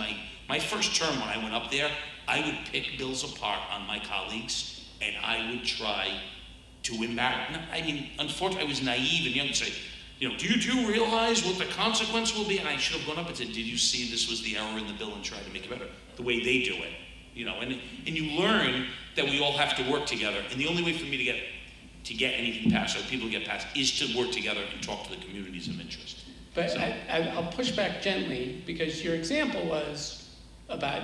my first term when I went up there. I would pick bills apart on my colleagues, and I would try to embarrass. I mean, unfortunately, I was naive and young to say, do you realize what the consequence will be? And I should have gone up and said, did you see this was the error in the bill, and try to make it better, the way they do it. And you learn that we all have to work together. And the only way for me to get anything passed, or people get passed, is to work together and talk to the communities of interest. But so, I'll push back gently, because your example was about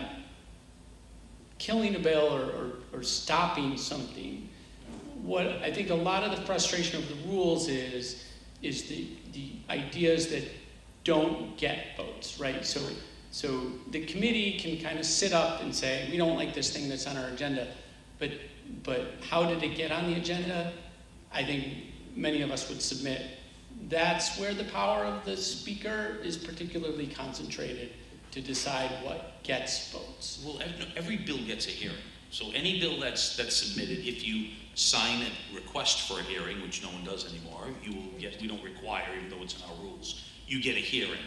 killing a bill or stopping something. What I think a lot of the frustration of the rules is the ideas that don't get votes, right? So the committee can kind of sit up and say, we don't like this thing that's on our agenda, but how did it get on the agenda? I think many of us would submit that's where the power of the speaker is particularly concentrated to decide what gets votes. Well, every bill gets a hearing. So any bill that's submitted, if you sign a request for a hearing, which no one does anymore, we don't require, even though it's in our rules, you get a hearing.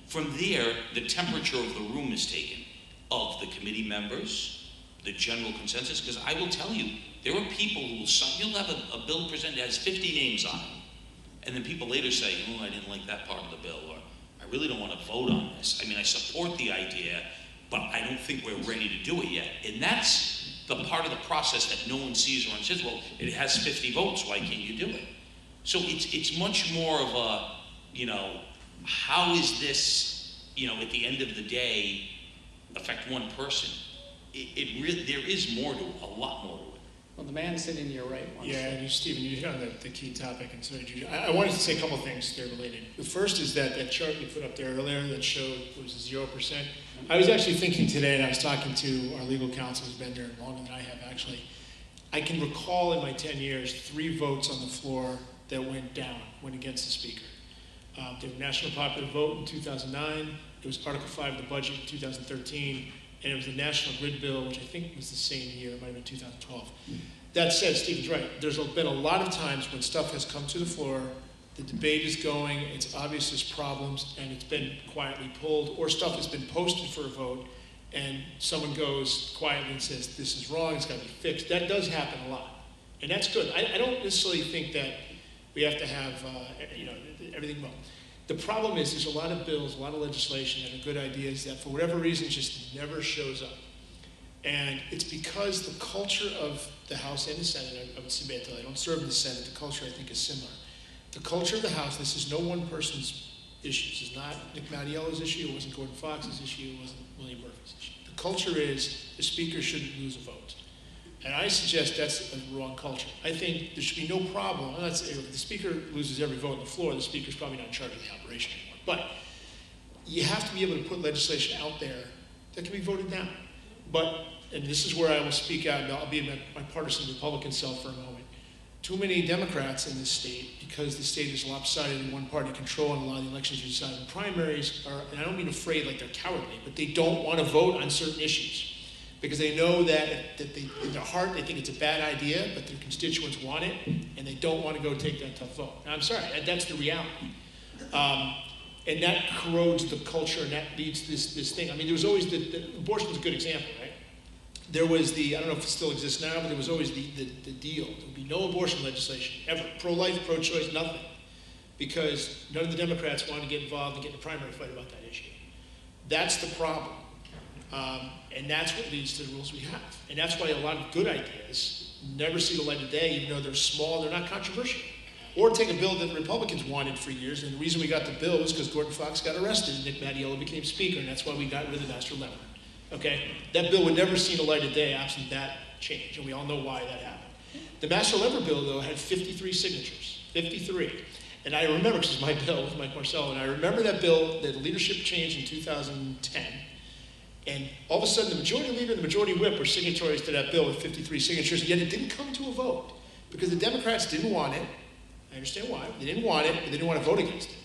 From there, the temperature of the room is taken, of the committee members, the general consensus, because I will tell you, there are people who will sign, you'll have a bill presented that has 50 names on it, and then people later say, I didn't like that part of the bill, or I really don't want to vote on this. I mean, I support the idea, but I don't think we're ready to do it yet. And that's the part of the process that no one sees or says, well, it has 50 votes, why can't you do it? So it's much more of a, how is this, at the end of the day, affect one person? There is more to it, a lot more to it. Well, the man sitting to your right wants Yeah, and Stephen, you hit on the key topic, and so did you. I wanted to say a couple things there related. The first is that chart you put up there earlier that showed, what was it, 0%? I was actually thinking today, and I was talking to our legal counsel who's been there longer than I have, actually. I can recall in my 10 years, 3 votes on the floor that went against the speaker. There was a national popular vote in 2009, it was Article 5 of the budget in 2013, and it was the National Grid Bill, which I think was the same year, it might have been 2012. That said, Stephen's right. There's been a lot of times when stuff has come to the floor, the debate is going, it's obvious there's problems, and it's been quietly pulled, or stuff has been posted for a vote, and someone goes quietly and says, this is wrong, it's got to be fixed. That does happen a lot, and that's good. I don't necessarily think that we have to have everything wrong. The problem is there's a lot of bills, a lot of legislation that are good ideas that for whatever reason just never shows up. And it's because the culture of the House and the Senate, I would submit, though I don't serve in the Senate, the culture I think is similar. The culture of the House, this is no one person's issue. This is not Nick Mattiello's issue, it wasn't Gordon Fox's issue, it wasn't William Murphy's issue. The culture is the speaker shouldn't lose a vote. And I suggest that's a wrong culture. I think there should be no problem. If the speaker loses every vote on the floor, the speaker's probably not in charge of the operation anymore. But you have to be able to put legislation out there that can be voted down. But, and this is where I will speak out, and I'll be my partisan Republican self for a moment. Too many Democrats in this state, because the state is lopsided in one-party control and a lot of the elections you decide in primaries are, and I don't mean afraid like they're cowardly, but they don't want to vote on certain issues because they know that they, in their heart they think it's a bad idea, but their constituents want it, and they don't want to go take that tough vote. And I'm sorry, that's the reality. And that corrodes the culture, and that leads to this thing. I mean, there was always the abortion was a good example, right? There was I don't know if it still exists now, but there was always the deal. There would be no abortion legislation, ever. Pro-life, pro-choice, nothing. Because none of the Democrats wanted to get involved and get in a primary fight about that issue. That's the problem. And that's what leads to the rules we have. And that's why a lot of good ideas never see the light of day, even though they're small, they're not controversial. Or take a bill that the Republicans wanted for years, and the reason we got the bill was because Gordon Fox got arrested and Nick Mattiello became Speaker, and that's why we got rid of the master level. Okay? That bill would never see the light of day absent that change, and we all know why that happened. The master lever bill, though, had 53 signatures. 53. And I remember, because it was my bill with Mike Marcello, and I remember that bill, the leadership changed in 2010, and all of a sudden the majority leader and the majority whip were signatories to that bill with 53 signatures, and yet it didn't come to a vote, because the Democrats didn't want it. I understand why. They didn't want it, but they didn't want to vote against it.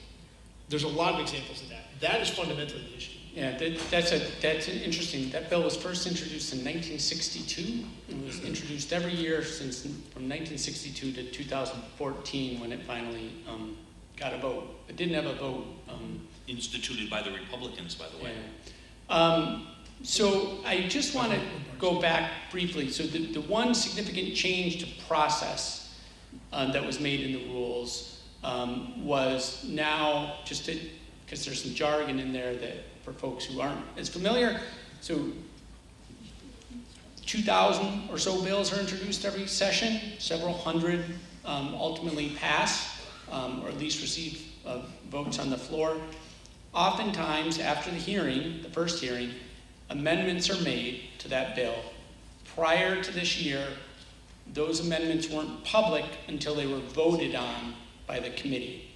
There's a lot of examples of that. That is fundamentally the issue. Yeah, that's an interesting. That bill was first introduced in 1962 and was introduced every year from 1962 to 2014 when it finally got a vote. It didn't have a vote. Instituted by the Republicans, by the way. Yeah. So I just want to go back briefly. So the one significant change to process that was made in the rules was now, just because there's some jargon in there that for folks who aren't as familiar, so 2,000 or so bills are introduced every session, several hundred ultimately pass, or at least receive votes on the floor. Oftentimes, after the hearing, the first hearing, amendments are made to that bill. Prior to this year, those amendments weren't public until they were voted on by the committee.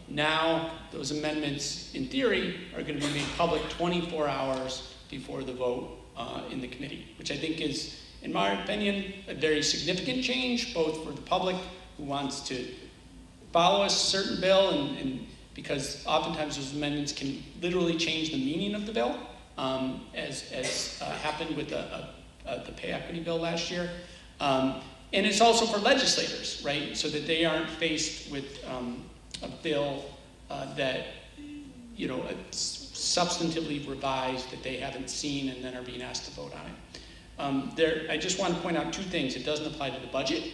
Now, those amendments, in theory, are going to be made public 24 hours before the vote in the committee, which I think is, in my opinion, a very significant change, both for the public who wants to follow a certain bill, and because oftentimes those amendments can literally change the meaning of the bill, as happened with the pay equity bill last year. And it's also for legislators, right? So that they aren't faced with a bill that, substantively revised that they haven't seen and then are being asked to vote on it. I just want to point out two things. It doesn't apply to the budget,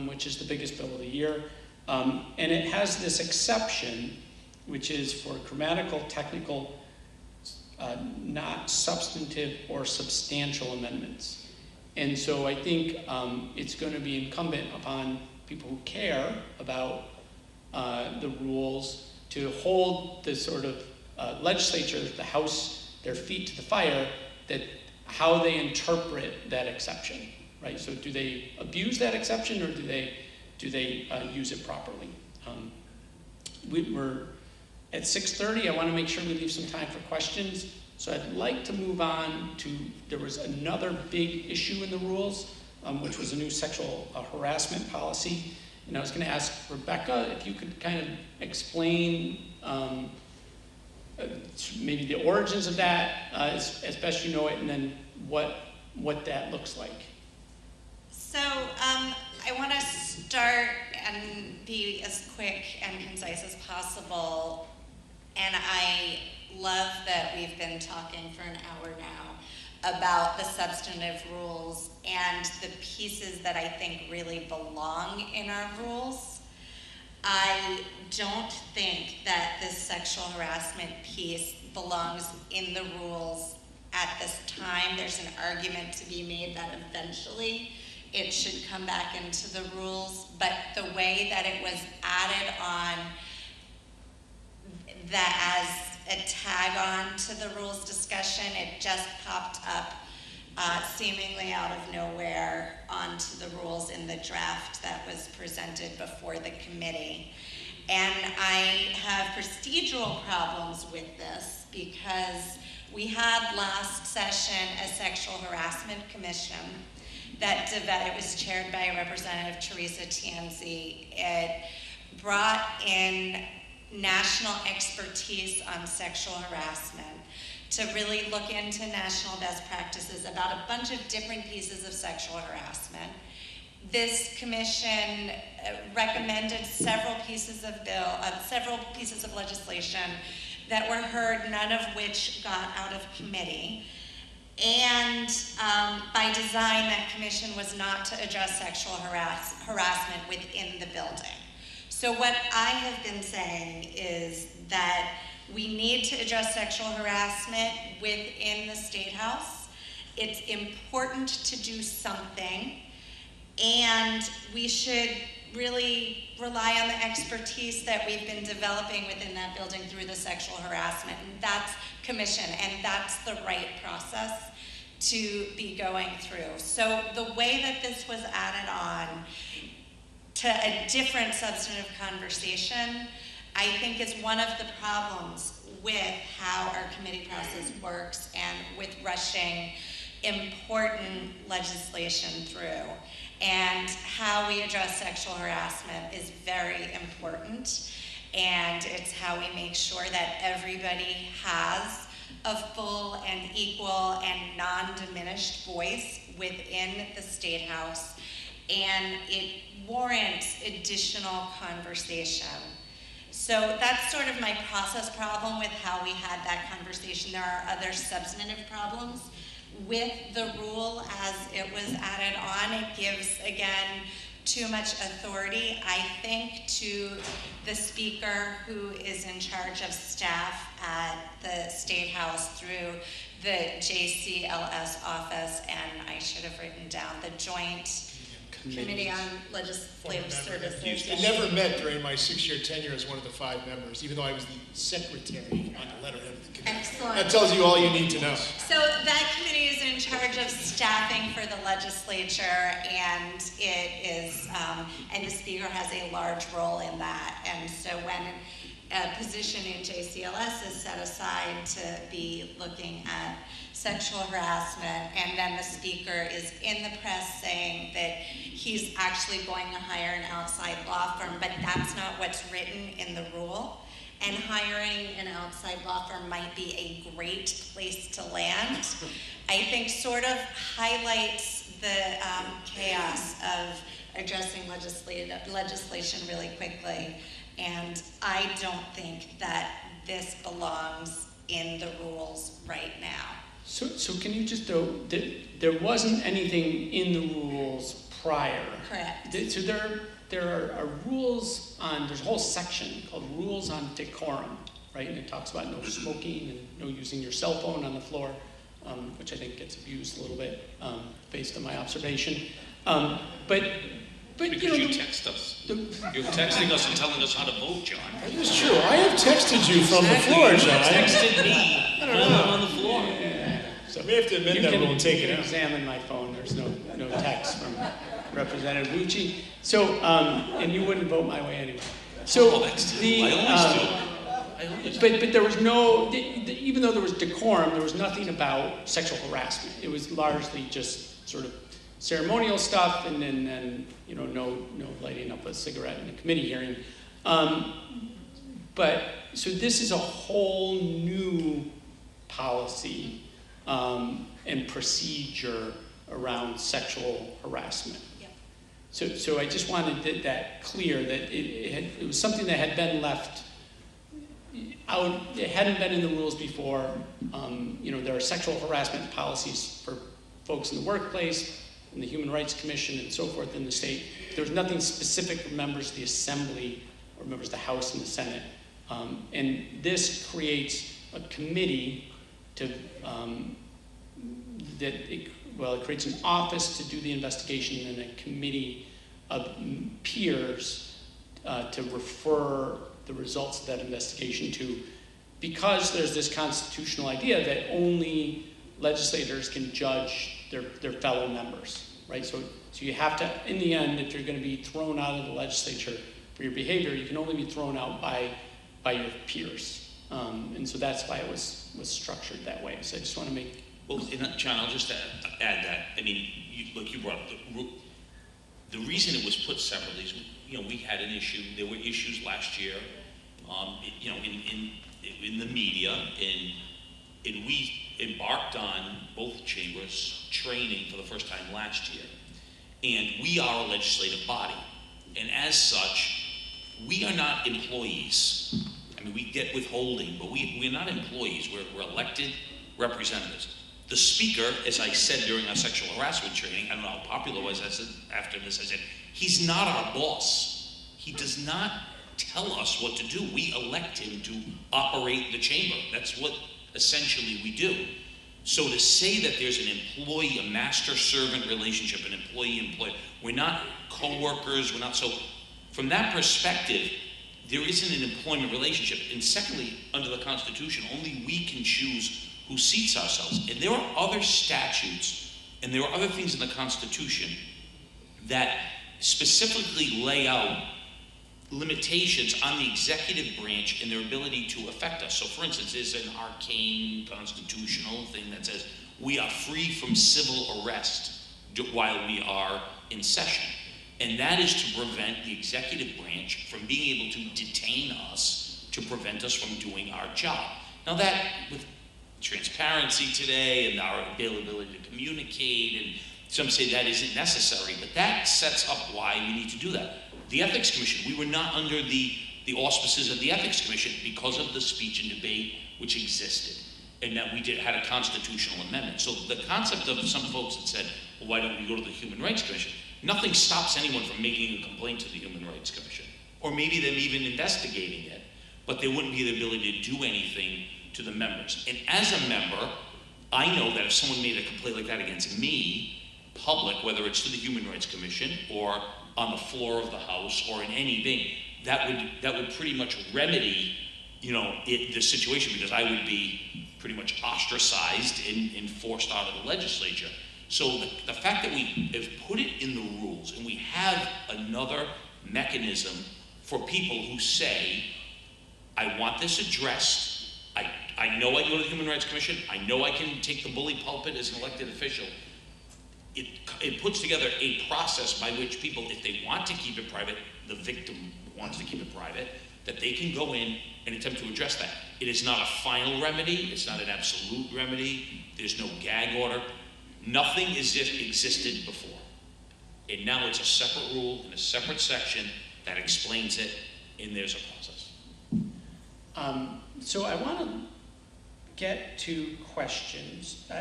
which is the biggest bill of the year. And it has this exception, which is for grammatical, technical, not substantive or substantial amendments. And so I think it's going to be incumbent upon people who care about the rules to hold the sort of legislature, the House, their feet to the fire, that how they interpret that exception, right? So do they abuse that exception, or do they use it properly? We're at 6:30. I want to make sure we leave some time for questions. So I'd like to move on to, there was another big issue in the rules, which was a new sexual harassment policy. And I was going to ask Rebecca if you could kind of explain maybe the origins of that, as best you know it, and then what that looks like. So I want to start and be as quick and concise as possible. And I love that we've been talking for an hour now about the substantive rules and the pieces that I think really belong in our rules. I don't think that this sexual harassment piece belongs in the rules at this time. There's an argument to be made that eventually it should come back into the rules, but the way that it was added on that as a tag on to the rules discussion, it just popped up seemingly out of nowhere onto the rules in the draft that was presented before the committee. And I have procedural problems with this because we had last session a sexual harassment commission that it was chaired by Representative Teresa Tienzi. It brought in national expertise on sexual harassment to really look into national best practices about a bunch of different pieces of sexual harassment. This commission recommended several pieces of legislation that were heard, none of which got out of committee. And by design, that commission was not to address sexual harassment within the building. So what I have been saying is that we need to address sexual harassment within the State House. It's important to do something, and we should really rely on the expertise that we've been developing within that building through the sexual harassment, and that's commission, and that's the right process to be going through. So the way that this was added on to a different substantive conversation, I think is one of the problems with how our committee process works and with rushing important legislation through. And how we address sexual harassment is very important, and it's how we make sure that everybody has a full and equal and non-diminished voice within the State House, and it warrants additional conversation. So that's sort of my process problem with how we had that conversation. There are other substantive problems with the rule as it was added on. It gives, again, too much authority, I think, to the speaker who is in charge of staff at the State House through the JCLS office, and I should have written down the Joint Committee on Legislative Services. I never met during my 6-year tenure as one of the 5 members, even though I was the secretary on the letterhead of the committee. Excellent. That tells you all you need to know. So that committee is in charge of staffing for the legislature, and it is, and the speaker has a large role in that. And so when a position in JCLS is set aside to be looking at sexual harassment, and then the speaker is in the press saying that he's actually going to hire an outside law firm, but that's not what's written in the rule. And hiring an outside law firm might be a great place to land. I think sort of highlights the chaos of addressing legislation really quickly. And I don't think that this belongs in the rules right now. So can you just, though, there wasn't anything in the rules prior. Correct. So there are rules on, there's a whole section called Rules on Decorum, right? And it talks about no smoking and no using your cell phone on the floor, which I think gets abused a little bit based on my observation. But because you text us. You're texting us and telling us how to vote, John. That is true. I have texted you from the floor, John. You texted me on the floor. So we have to amend that rule and take it out. Examine my phone. There's no text from Representative Ucci. So, and you wouldn't vote my way anyway. So I always do. But there was no, even though there was decorum, there was nothing about sexual harassment. It was largely just sort of ceremonial stuff, and then no lighting up a cigarette in a committee hearing. But so this is a whole new policy and procedure around sexual harassment. Yep. So I just wanted that clear, that it was something that had been left out. It hadn't been in the rules before. There are sexual harassment policies for folks in the workplace, in the Human Rights Commission, and so forth in the state. There was nothing specific for members of the Assembly or members of the House and the Senate. And this creates a committee it creates an office to do the investigation and a committee of peers to refer the results of that investigation to, because there's this constitutional idea that only legislators can judge their fellow members, right? So you have to, in the end, if you're going to be thrown out of the legislature, for your behavior, you can only be thrown out by your peers. And so that's why it was structured that way. So I just want to make... Well, John, I'll just add that. I mean, you brought up the reason it was put separately is, we had an issue. There were issues last year, in the media, and we embarked on both chambers training for the first time last year. And we are a legislative body, and as such, we are not employees. I mean, we get withholding, but we're not employees. We're elected representatives. The speaker, as I said during our sexual harassment training, I don't know how popular it was, I said, after this, I said, he's not our boss. He does not tell us what to do. We elect him to operate the chamber. That's what essentially we do. So to say that there's an employee, a master-servant relationship, an employee-employee, we're not co-workers, we're not, so from that perspective, there isn't an employment relationship. And secondly, under the Constitution, only we can choose who seats ourselves. And there are other statutes, and there are other things in the Constitution that specifically lay out limitations on the executive branch and their ability to affect us. So for instance, there's an arcane constitutional thing that says we are free from civil arrest while we are in session. And that is to prevent the executive branch from being able to detain us, to prevent us from doing our job. Now that, with transparency today and our availability to communicate, and some say that isn't necessary, but that sets up why we need to do that. The Ethics Commission, we were not under the auspices of the Ethics Commission because of the speech and debate which existed, and that we had a constitutional amendment. So the concept of some folks that said, well, why don't we go to the Human Rights Commission? Nothing stops anyone from making a complaint to the Human Rights Commission, or maybe them even investigating it, but there wouldn't be the ability to do anything to the members. And as a member, I know that if someone made a complaint like that against me, public, whether it's to the Human Rights Commission or on the floor of the House or in anything, that would pretty much remedy, the situation, because I would be pretty much ostracized and forced out of the legislature. So the fact that we have put it in the rules and we have another mechanism for people who say, I want this addressed, I know I can go to the Human Rights Commission, I know I can take the bully pulpit as an elected official. It puts together a process by which people, if they want to keep it private, the victim wants to keep it private, that they can go in and attempt to address that. It is not a final remedy, it's not an absolute remedy, there's no gag order. Nothing as if existed before. And now it's a separate rule in a separate section that explains it, and there's a process. So I want to get to questions.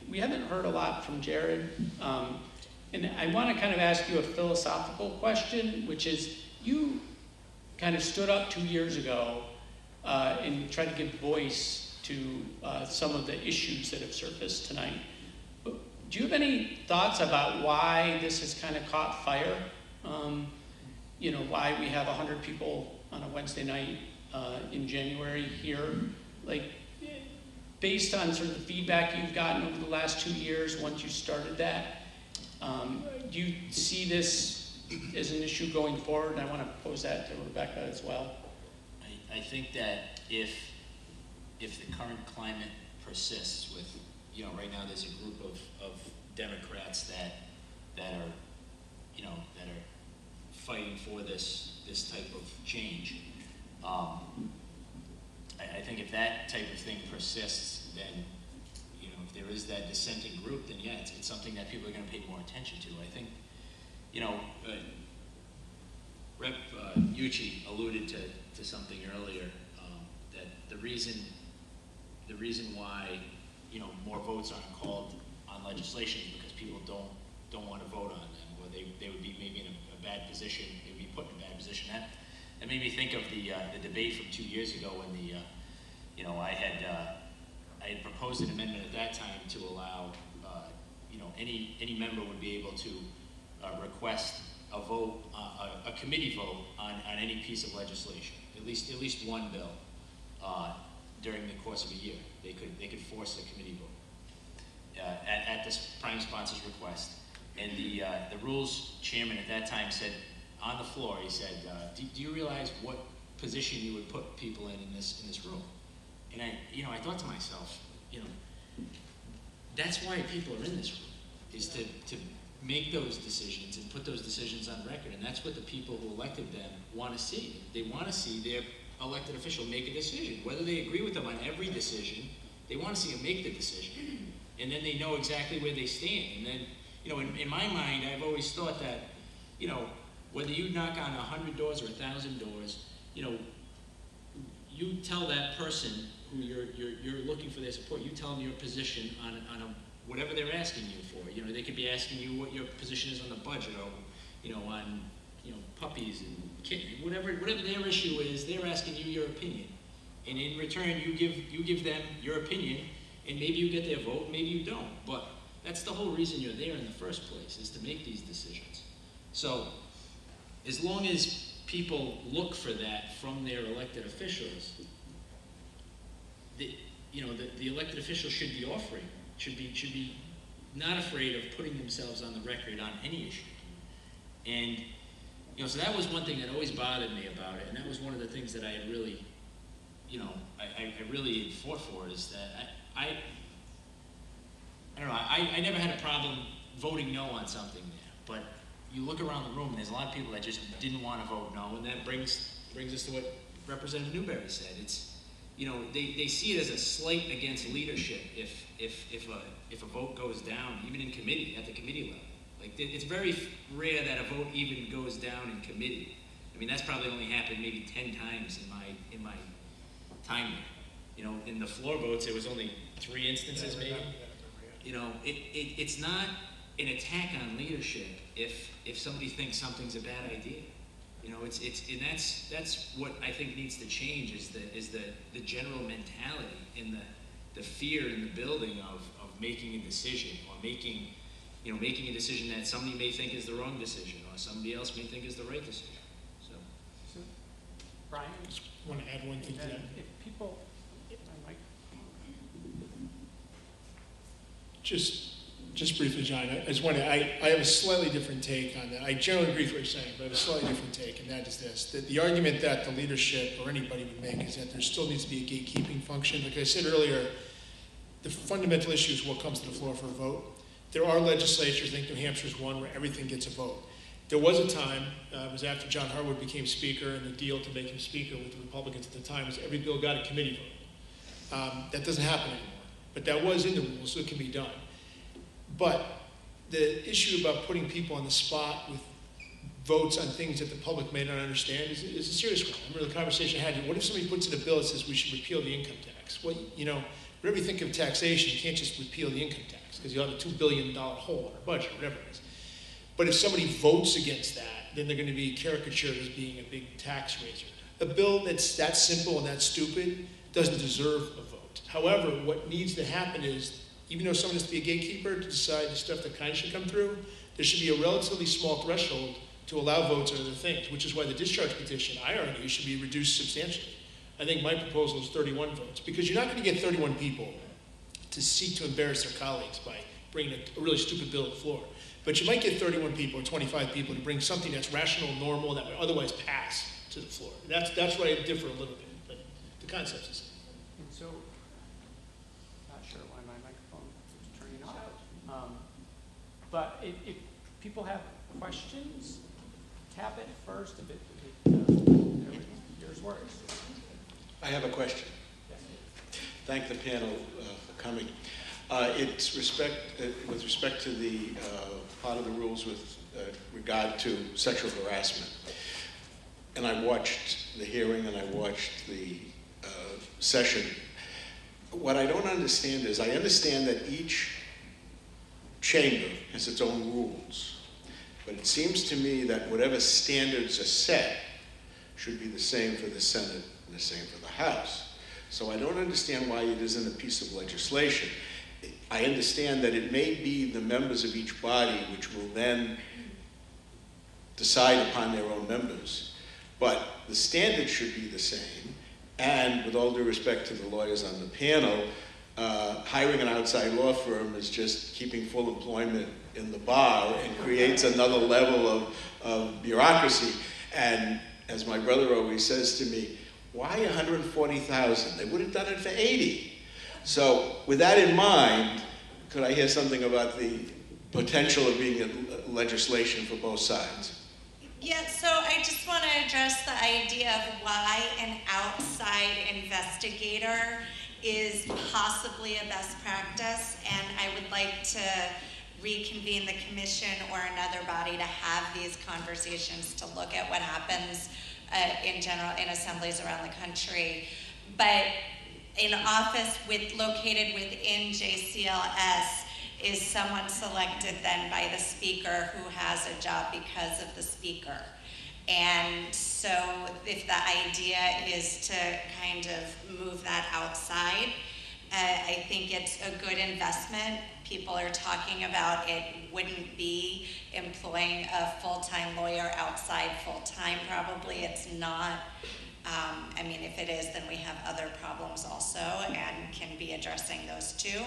We haven't heard a lot from Jared. And I want to kind of ask you a philosophical question, which is, you kind of stood up 2 years ago and tried to give voice to some of the issues that have surfaced tonight. But do you have any thoughts about why this has kind of caught fire? Why we have 100 people on a Wednesday night in January here? Like, based on sort of the feedback you've gotten over the last 2 years, once you started that, do you see this as an issue going forward? And I want to pose that to Rebecca as well. I think that if the current climate persists with, right now there's a group of Democrats that are fighting for this type of change. I think if that type of thing persists, then, if there is that dissenting group, then yeah, it's something that people are going to pay more attention to. I think, Rep. Ucci alluded to something earlier, that the reason why, more votes aren't called on legislation is because people don't want to vote on them, or they would be maybe in a bad position, they would be put in a bad position. That made me think of the debate from 2 years ago when I had proposed an amendment at that time to allow, any member would be able to request a vote, a committee vote on any piece of legislation, at least one bill, during the course of a year. They could force a committee vote at the prime sponsor's request. And the rules chairman at that time said, on the floor, he said, do you realize what position you would put people in this room? And I thought to myself, that's why people are in this room, is to make those decisions and put those decisions on record. And that's what the people who elected them want to see. They want to see their elected official make a decision. Whether they agree with them on every decision, they want to see them make the decision. And then they know exactly where they stand. And then, in my mind, I've always thought that, whether you knock on 100 doors or 1,000 doors, you tell that person who you're looking for their support, you tell them your position on whatever they're asking you for. They could be asking you what your position is on the budget, or on puppies and kittens, whatever their issue is, they're asking you your opinion. And in return, you give them your opinion, and maybe you get their vote, maybe you don't. But that's the whole reason you're there in the first place, is to make these decisions. So as long as people look for that from their elected officials, the elected officials should be offering, should be not afraid of putting themselves on the record on any issue. And so that was one thing that always bothered me about it, and that was one of the things that I had really, I really fought for, is that I don't know, I never had a problem voting no on something there, but you look around the room and there's a lot of people that just didn't want to vote no, and that brings us to what Representative Newberry said. It's, they see it as a slight against leadership if a vote goes down, even in committee, at the committee level. Like, it's very rare that a vote even goes down in committee. I mean, that's probably only happened maybe 10 times in my time there. In the floor votes, there was only 3 instances maybe. It's not an attack on leadership if somebody thinks something's a bad idea. And that's what I think needs to change, is the general mentality and the fear in the building of making a decision, or making a decision that somebody may think is the wrong decision, or somebody else may think is the right decision. So Brian, I just want to add one thing to that. if people, Just briefly, John, I have a slightly different take on that. I generally agree with what you're saying, but I have a slightly different take, and that is this: that the argument that the leadership or anybody would make is that there still needs to be a gatekeeping function. Like I said earlier, the fundamental issue is what comes to the floor for a vote. There are legislatures, I think New Hampshire's one, where everything gets a vote. There was a time, it was after John Harwood became Speaker, and the deal to make him Speaker with the Republicans at the time was every bill got a committee vote. That doesn't happen anymore, but that was in the rules, so it can be done. But the issue about putting people on the spot with votes on things that the public may not understand is a serious one. I remember the conversation I had, what if somebody puts in a bill that says we should repeal the income tax? Well, whenever you think of taxation, you can't just repeal the income tax, because you'll have a $2 billion hole in our budget, whatever it is. But if somebody votes against that, then they're going to be caricatured as being a big tax raiser. A bill that's that simple and that stupid doesn't deserve a vote. However, what needs to happen is, even though someone has to be a gatekeeper to decide the stuff that kind of should come through, there should be a relatively small threshold to allow votes on other things, which is why the discharge petition, I argue, should be reduced substantially. I think my proposal is 31 votes, because you're not going to get 31 people to seek to embarrass their colleagues by bringing a really stupid bill to the floor. But you might get 31 people or 25 people to bring something that's rational, normal, that would otherwise pass to the floor. That's where I differ a little bit, but the concept's the same. and so, not sure why my microphone is turning off. But if people have questions, tap it first. Yours works. I have a question. Yes. Thank the panel for coming. It's with respect to the part of the rules with regard to sexual harassment. And I watched the hearing and I watched the session. What I don't understand is, I understand that each chamber has its own rules, but it seems to me that whatever standards are set should be the same for the Senate and the same for the House. So I don't understand why it isn't a piece of legislation. I understand that it may be the members of each body which will then decide upon their own members, but the standards should be the same. And with all due respect to the lawyers on the panel, hiring an outside law firm is just keeping full employment in the bar and creates another level of bureaucracy. And as my brother always says to me, why 140,000? They would have done it for 80. So with that in mind, could I hear something about the potential of being a legislation for both sides? Yeah, so I just want to address the idea of why an outside investigator is possibly a best practice, and I would like to reconvene the commission or another body to have these conversations to look at what happens in general in assemblies around the country. But an office located within JCLS is someone selected then by the speaker who has a job because of the speaker. And so if the idea is to kind of move that outside, I think it's a good investment. People are talking about it wouldn't be employing a full-time lawyer outside full-time. Probably it's not. I mean, if it is, then we have other problems also and can be addressing those too.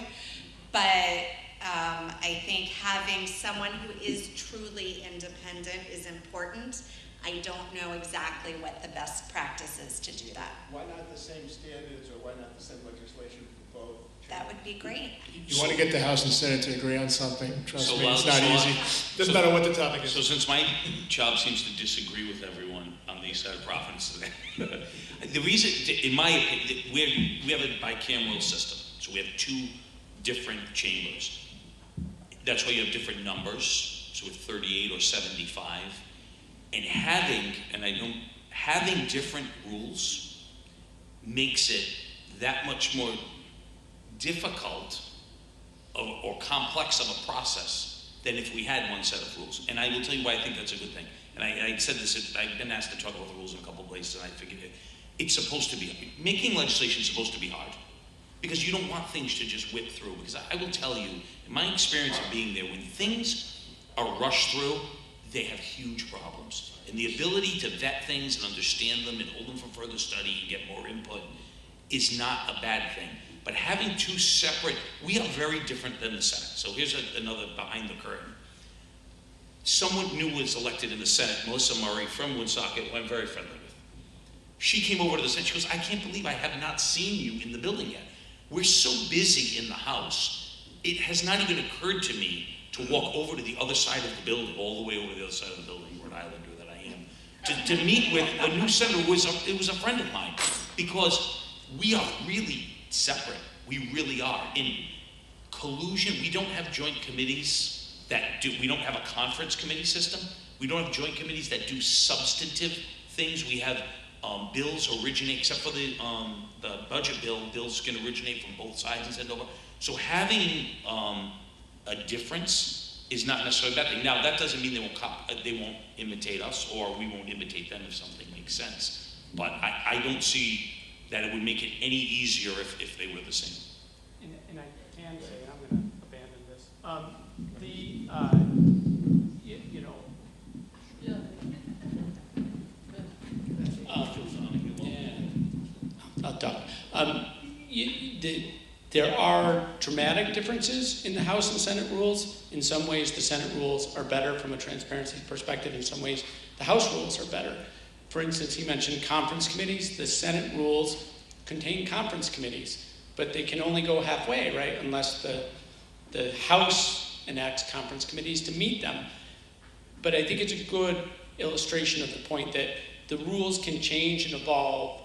But I think having someone who is truly independent is important. I don't know exactly what the best practice is to do that. Why not the same standards, or why not the same legislation for both? That would be great. You want to get the House and Senate to agree on something, trust So me, it's while- not so easy. Doesn't matter what the topic So is. since my job seems to disagree with everyone on the side of Providence today, the reason, in my opinion, we have a bicameral system. So we have two different chambers. That's why you have different numbers. So with 38 or 75. And having different rules makes it that much more difficult or complex of a process than if we had one set of rules. And I will tell you why I think that's a good thing. And I said this, I've been asked to talk about the rules in a couple of places, and I figured it's supposed to be, making legislation is supposed to be hard. Because you don't want things to just whip through. Because I will tell you, in my experience of being there, when things are rushed through, they have huge problems. And the ability to vet things and understand them and hold them for further study and get more input is not a bad thing. But having two separate, we are very different than the Senate. So here's another behind the curtain. Someone new was elected in the Senate, Melissa Murray from Woonsocket, who I'm very friendly with. She came over to the Senate, she goes, I can't believe I have not seen you in the building yet. We're so busy in the House, it has not even occurred to me to walk over to the other side of the building, all the way over to the other side of the building, Rhode Islander that I am, to meet with a new senator who was a friend of mine, because we are really separate. We really are. In collusion, we don't have joint committees we don't have a conference committee system. We don't have joint committees that do substantive things. We have bills originate, except for the budget bill, bills can originate from both sides and send over. So having a difference is not necessarily a bad thing. Now, that doesn't mean they won't imitate us, or we won't imitate them if something makes sense. But I don't see that it would make it any easier if they were the same. And I can say, and I'm going to abandon this, you know, there are dramatic differences in the House and Senate rules. In some ways, the Senate rules are better from a transparency perspective. In some ways, the House rules are better. For instance, he mentioned conference committees. The Senate rules contain conference committees, but they can only go halfway, right? Unless the House enacts conference committees to meet them. But I think it's a good illustration of the point that the rules can change and evolve,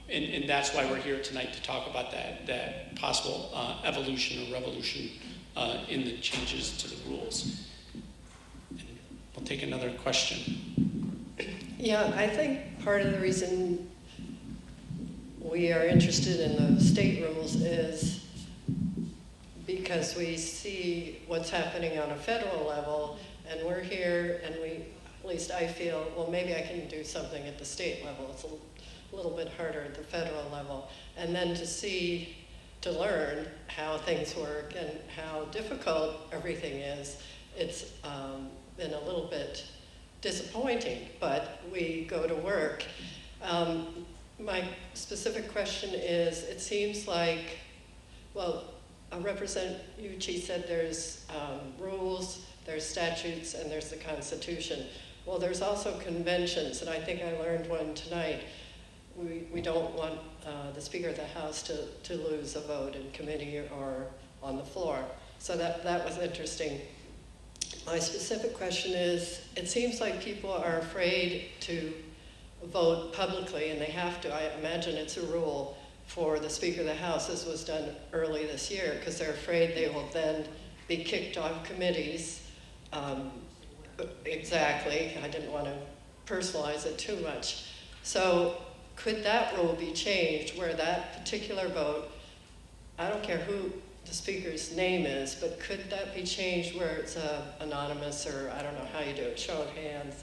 and that's why we're here tonight to talk about that possible evolution or revolution in the changes to the rules. And we'll take another question. Yeah, I think part of the reason we are interested in the state rules is because we see what's happening on a federal level, and we're here, and at least I feel, well, maybe I can do something at the state level. It's a little bit harder at the federal level. And then to learn how things work and how difficult everything is, it's been a little bit disappointing, but we go to work. My specific question is, it seems like Well, Representative Ucci said there's rules, there's statutes, and there's the Constitution. Well, there's also conventions, and I think I learned one tonight. We don't want the Speaker of the House to lose a vote in committee or on the floor. So that was interesting. My specific question is, it seems like people are afraid to vote publicly, and they have to. I imagine it's a rule for the Speaker of the House. This was done early this year because they're afraid they will then be kicked off committees. Exactly, I didn't want to personalize it too much. So could that rule be changed where that particular vote, I don't care who the speaker's name is, but could that be changed where it's anonymous, or I don't know how you do it, show of hands,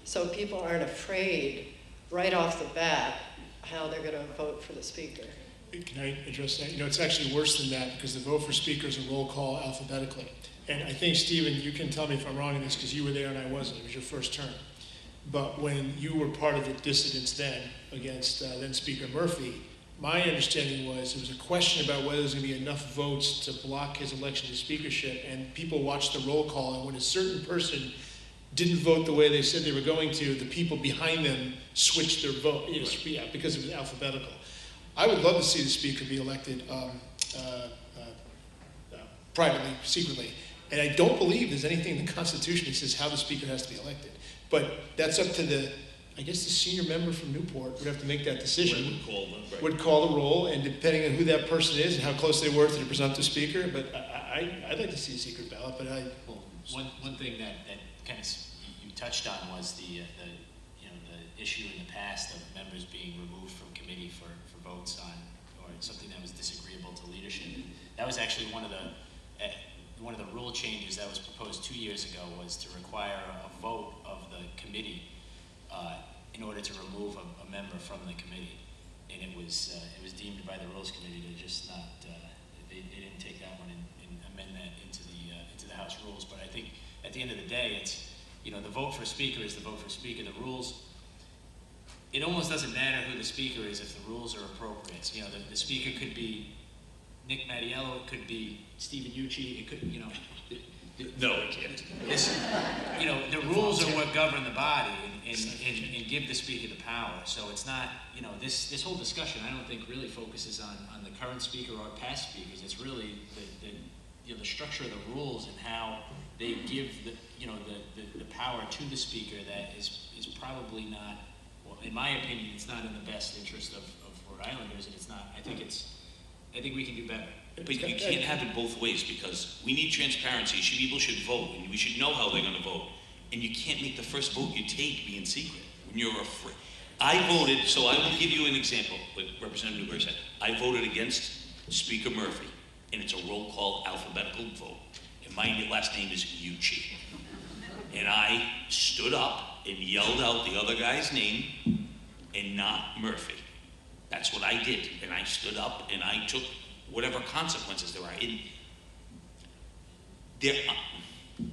so people aren't afraid right off the bat how they're going to vote for the speaker? Can I address that? You know, it's actually worse than that because the vote for speaker is a roll call alphabetically. And I think, Stephen, you can tell me if I'm wrong in this because you were there and I wasn't. It was your first term. But when you were part of the dissidents then against then Speaker Murphy, my understanding was there was a question about whether there was going to be enough votes to block his election to speakership, and people watched the roll call, and when a certain person didn't vote the way they said they were going to, the people behind them switched their vote, because it was alphabetical. I would love to see the speaker be elected privately, secretly, and I don't believe there's anything in the Constitution that says how the speaker has to be elected. But that's up to the, I guess the senior member from Newport would have to make that decision. Would call the roll, and depending on who that person is and how close they were to the presumptive speaker, but I'd like to see a secret ballot, but one thing that kind of you touched on was the issue in the past of members being removed from committee for votes on, or something that was disagreeable to leadership. And that was actually one of the rule changes that was proposed 2 years ago, was to require a vote of the committee in order to remove a member from the committee. And it was deemed by the Rules Committee to just not, they didn't take that one and amend that into the House rules. But I think at the end of the day, it's, the vote for speaker is the vote for speaker. The rules, it almost doesn't matter who the speaker is if the rules are appropriate. The speaker could be Nick Mattiello, it could be Stephen Ucci, it could, No, it can't. The rules are what govern the body and give the speaker the power. So it's not, this whole discussion I don't think really focuses on the current speaker or past speakers. It's really the structure of the rules and how they give the power to the speaker that is probably not, well, in my opinion, it's not in the best interest of Rhode Islanders, and it's not, I think we can do better. But you can't have it both ways, because we need transparency. People should vote, and we should know how they're going to vote. And you can't make the first vote you take be in secret when you're afraid. I voted, so I will give you an example, what Representative Newberry said. I voted against Speaker Murphy, and it's a roll call alphabetical vote. And my last name is Ucci. And I stood up and yelled out the other guy's name and not Murphy. That's what I did. And I stood up and I took whatever consequences there are.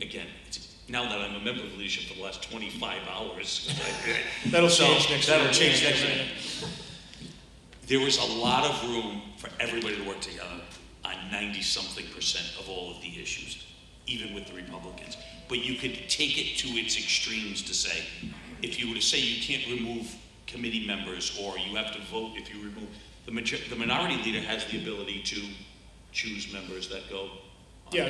Again, now that I'm a member of the leadership for the last 25 hours, that'll change next year. There was a lot of room for everybody to work together on 90-something% of all of the issues, even with the Republicans. But you could take it to its extremes to say, if you were to say you can't remove committee members, or you have to vote if you remove, the minority leader has the ability to choose members that go. Yeah,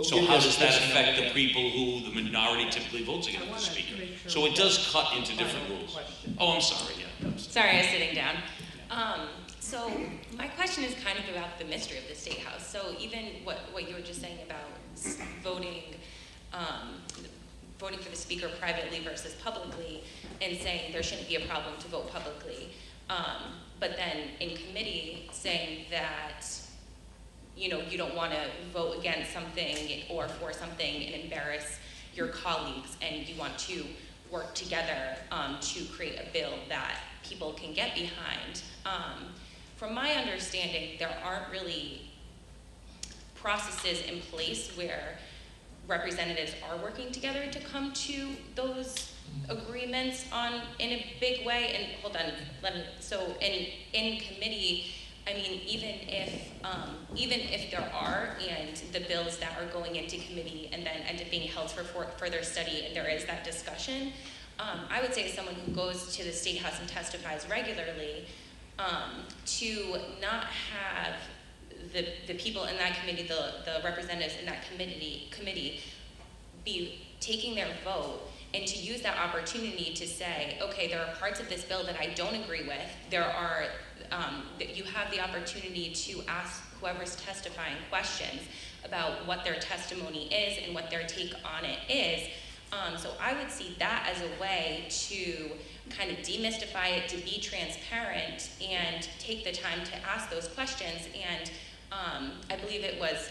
so how does that affect the people who the minority typically votes against the speaker? So it does cut into different rules. Oh, I'm sorry, yeah. Sorry, I was sitting down. So my question is kind of about the mystery of the State House. So even what you were just saying about voting for the speaker privately versus publicly, and saying there shouldn't be a problem to vote publicly, but then in committee saying that you don't want to vote against something or for something and embarrass your colleagues, and you want to work together to create a bill that people can get behind. From my understanding, there aren't really processes in place where representatives are working together to come to those agreements in a big way. And hold on, so in committee, I mean, even if there are, and the bills that are going into committee and then end up being held for further study, and there is that discussion, I would say as someone who goes to the State House and testifies regularly, to not have the people in that committee, the representatives in that committee be taking their vote, and to use that opportunity to say, okay, there are parts of this bill that I don't agree with. There are, that you have the opportunity to ask whoever's testifying questions about what their testimony is and what their take on it is. So I would see that as a way to kind of demystify it, to be transparent, and take the time to ask those questions. And I believe it was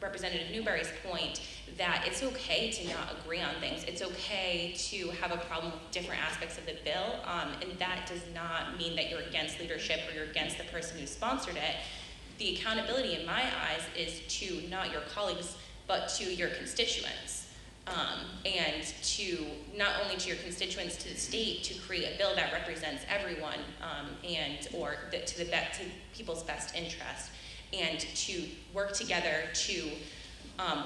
Representative Newberry's point that it's okay to not agree on things. It's okay to have a problem with different aspects of the bill, and that does not mean that you're against leadership or you're against the person who sponsored it. The accountability in my eyes is to not your colleagues, but to your constituents. And to not only to your constituents, to the state, to create a bill that represents everyone, to people's best interest, and to work together to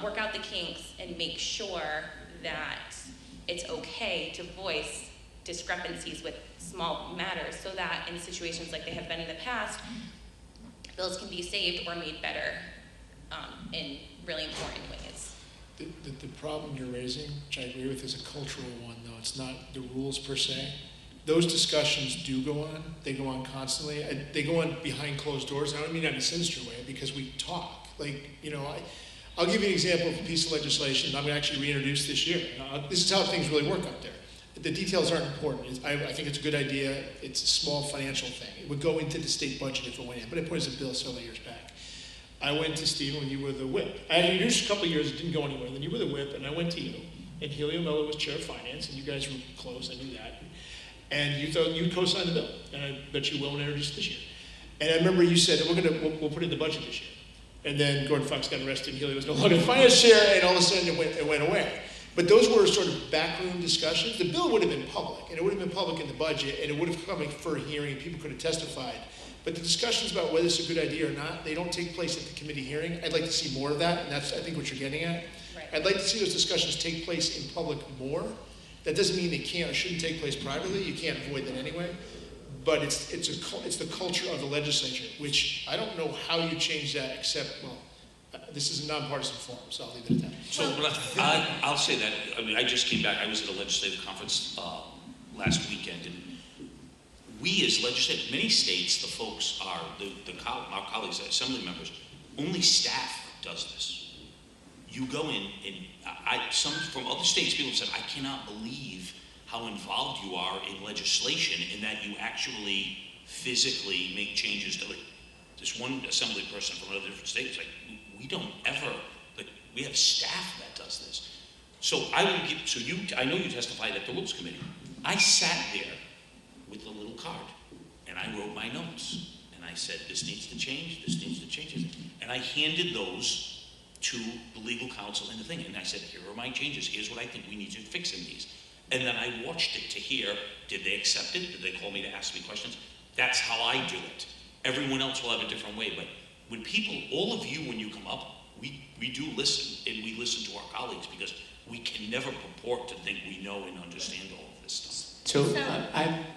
work out the kinks and make sure that it's okay to voice discrepancies with small matters, so that in situations like they have been in the past, bills can be saved or made better in really important ways. The problem you're raising, which I agree with, is a cultural one, though. It's not the rules per se. Those discussions do go on. They go on constantly. They go on behind closed doors. I don't mean that in a sinister way, because we talk. Like, you know, I'll give you an example of a piece of legislation I'm going to actually reintroduce this year. This is how things really work up there. The details aren't important. I think it's a good idea. It's a small financial thing. It would go into the state budget if it went in, but I put it as a bill several years back. I went to Stephen when you were the whip. I had introduced a couple of years, it didn't go anywhere. Then you were the whip, and I went to you. And Helio Miller was chair of finance, and you guys were close, I knew that. And you thought you'd co-sign the bill, and I bet you will when I introduce it this year. And I remember you said, we'll put it in the budget this year. And then Gordon Fox got arrested, and Helio was no longer the finance chair, and all of a sudden it went away. But those were sort of backroom discussions. The bill would have been public, and it would have been public in the budget, and it would have come for a hearing, and people could have testified. But the discussions about whether it's a good idea or not, they don't take place at the committee hearing. I'd like to see more of that, and that's, I think, what you're getting at. Right. I'd like to see those discussions take place in public more. That doesn't mean they can't or shouldn't take place privately. You can't avoid that anyway. But it's the culture of the legislature, which I don't know how you change that except, well, this is a nonpartisan forum, so I'll leave it at that. So I'll say that, I mean, I just came back, I was at a legislative conference last weekend, and we as legislators, many states, the folks are, our colleagues, assembly members, only staff does this. You go in, and some from other states, people have said, I cannot believe how involved you are in legislation, in that you actually physically make changes to it. This one assembly person from another different state was like, we don't ever, like, we have staff that does this. So I know you testified at the Rules Committee. I sat there with a little card, and I wrote my notes, and I said, this needs to change, this needs to change. And I handed those to the legal counsel and the thing, and I said, here are my changes, here's what I think we need to fix in these. And then I watched it to hear, did they accept it? Did they call me to ask me questions? That's how I do it. Everyone else will have a different way, but when people, all of you, when you come up, we do listen, and we listen to our colleagues, because we can never purport to think we know and understand all of this stuff.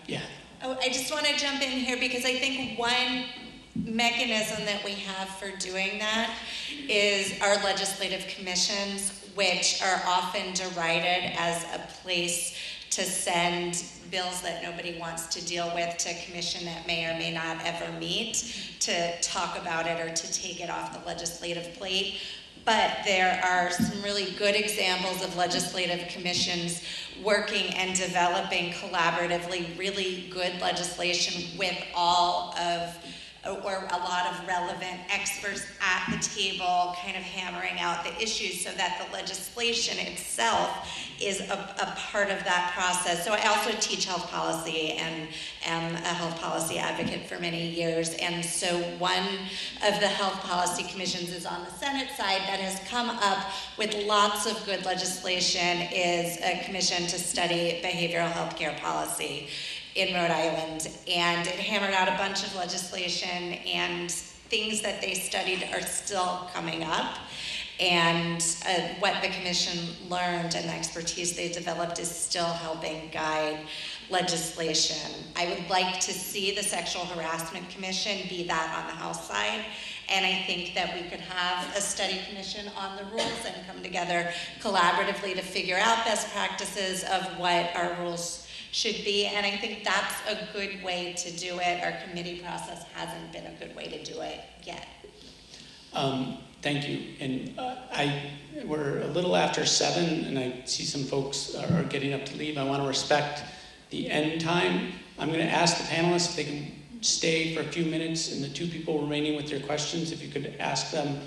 Yeah. Oh, I just want to jump in here, because I think one mechanism that we have for doing that is our legislative commissions, which are often derided as a place to send bills that nobody wants to deal with to a commission that may or may not ever meet to talk about it or to take it off the legislative plate. But there are some really good examples of legislative commissions working and developing collaboratively really good legislation with all of, or a lot of relevant experts at the table, kind of hammering out the issues so that the legislation itself is a part of that process. So I also teach health policy and am a health policy advocate for many years. And so one of the health policy commissions is on the Senate side that has come up with lots of good legislation, is a commission to study behavioral health care policy. in Rhode Island, and it hammered out a bunch of legislation, and things that they studied are still coming up. And what the commission learned and the expertise they developed is still helping guide legislation. I would like to see the Sexual Harassment Commission be that on the House side. And I think that we could have a study commission on the rules and come together collaboratively to figure out best practices of what our rules should be. And I think that's a good way to do it. Our committee process hasn't been a good way to do it yet. Thank you. And we're a little after 7, and I see some folks are getting up to leave. I want to respect the end time. I'm going to ask the panelists if they can stay for a few minutes, and the 2 people remaining with your questions, if you could ask them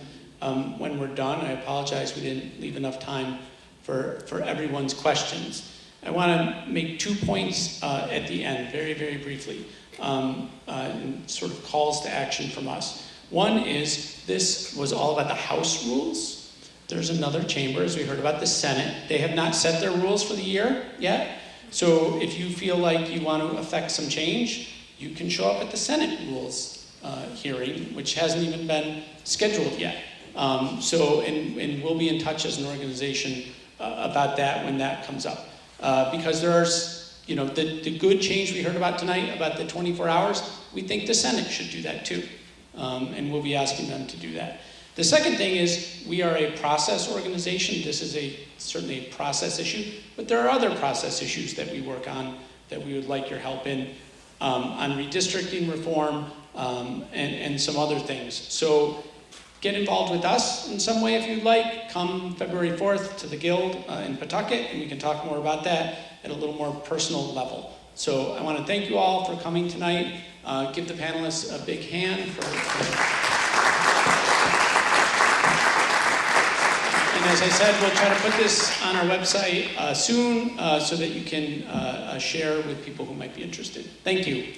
when we're done. I apologize we didn't leave enough time for everyone's questions. I want to make 2 points at the end, very, very briefly, and sort of calls to action from us. One is, this was all about the House rules. There's another chamber, as we heard about, the Senate. They have not set their rules for the year yet. So if you feel like you want to affect some change, you can show up at the Senate rules hearing, which hasn't even been scheduled yet. And we'll be in touch as an organization about that when that comes up. Because there's, the good change we heard about tonight about the 24 hours, we think the Senate should do that too. And we'll be asking them to do that. The second thing is, we are a process organization. This is certainly a process issue, but there are other process issues that we work on that we would like your help in, on redistricting reform and some other things. So get involved with us in some way if you'd like. Come February 4th to the Guild in Pawtucket, and we can talk more about that at a little more personal level. So I want to thank you all for coming tonight. Give the panelists a big hand And as I said, we'll try to put this on our website soon so that you can share with people who might be interested. Thank you.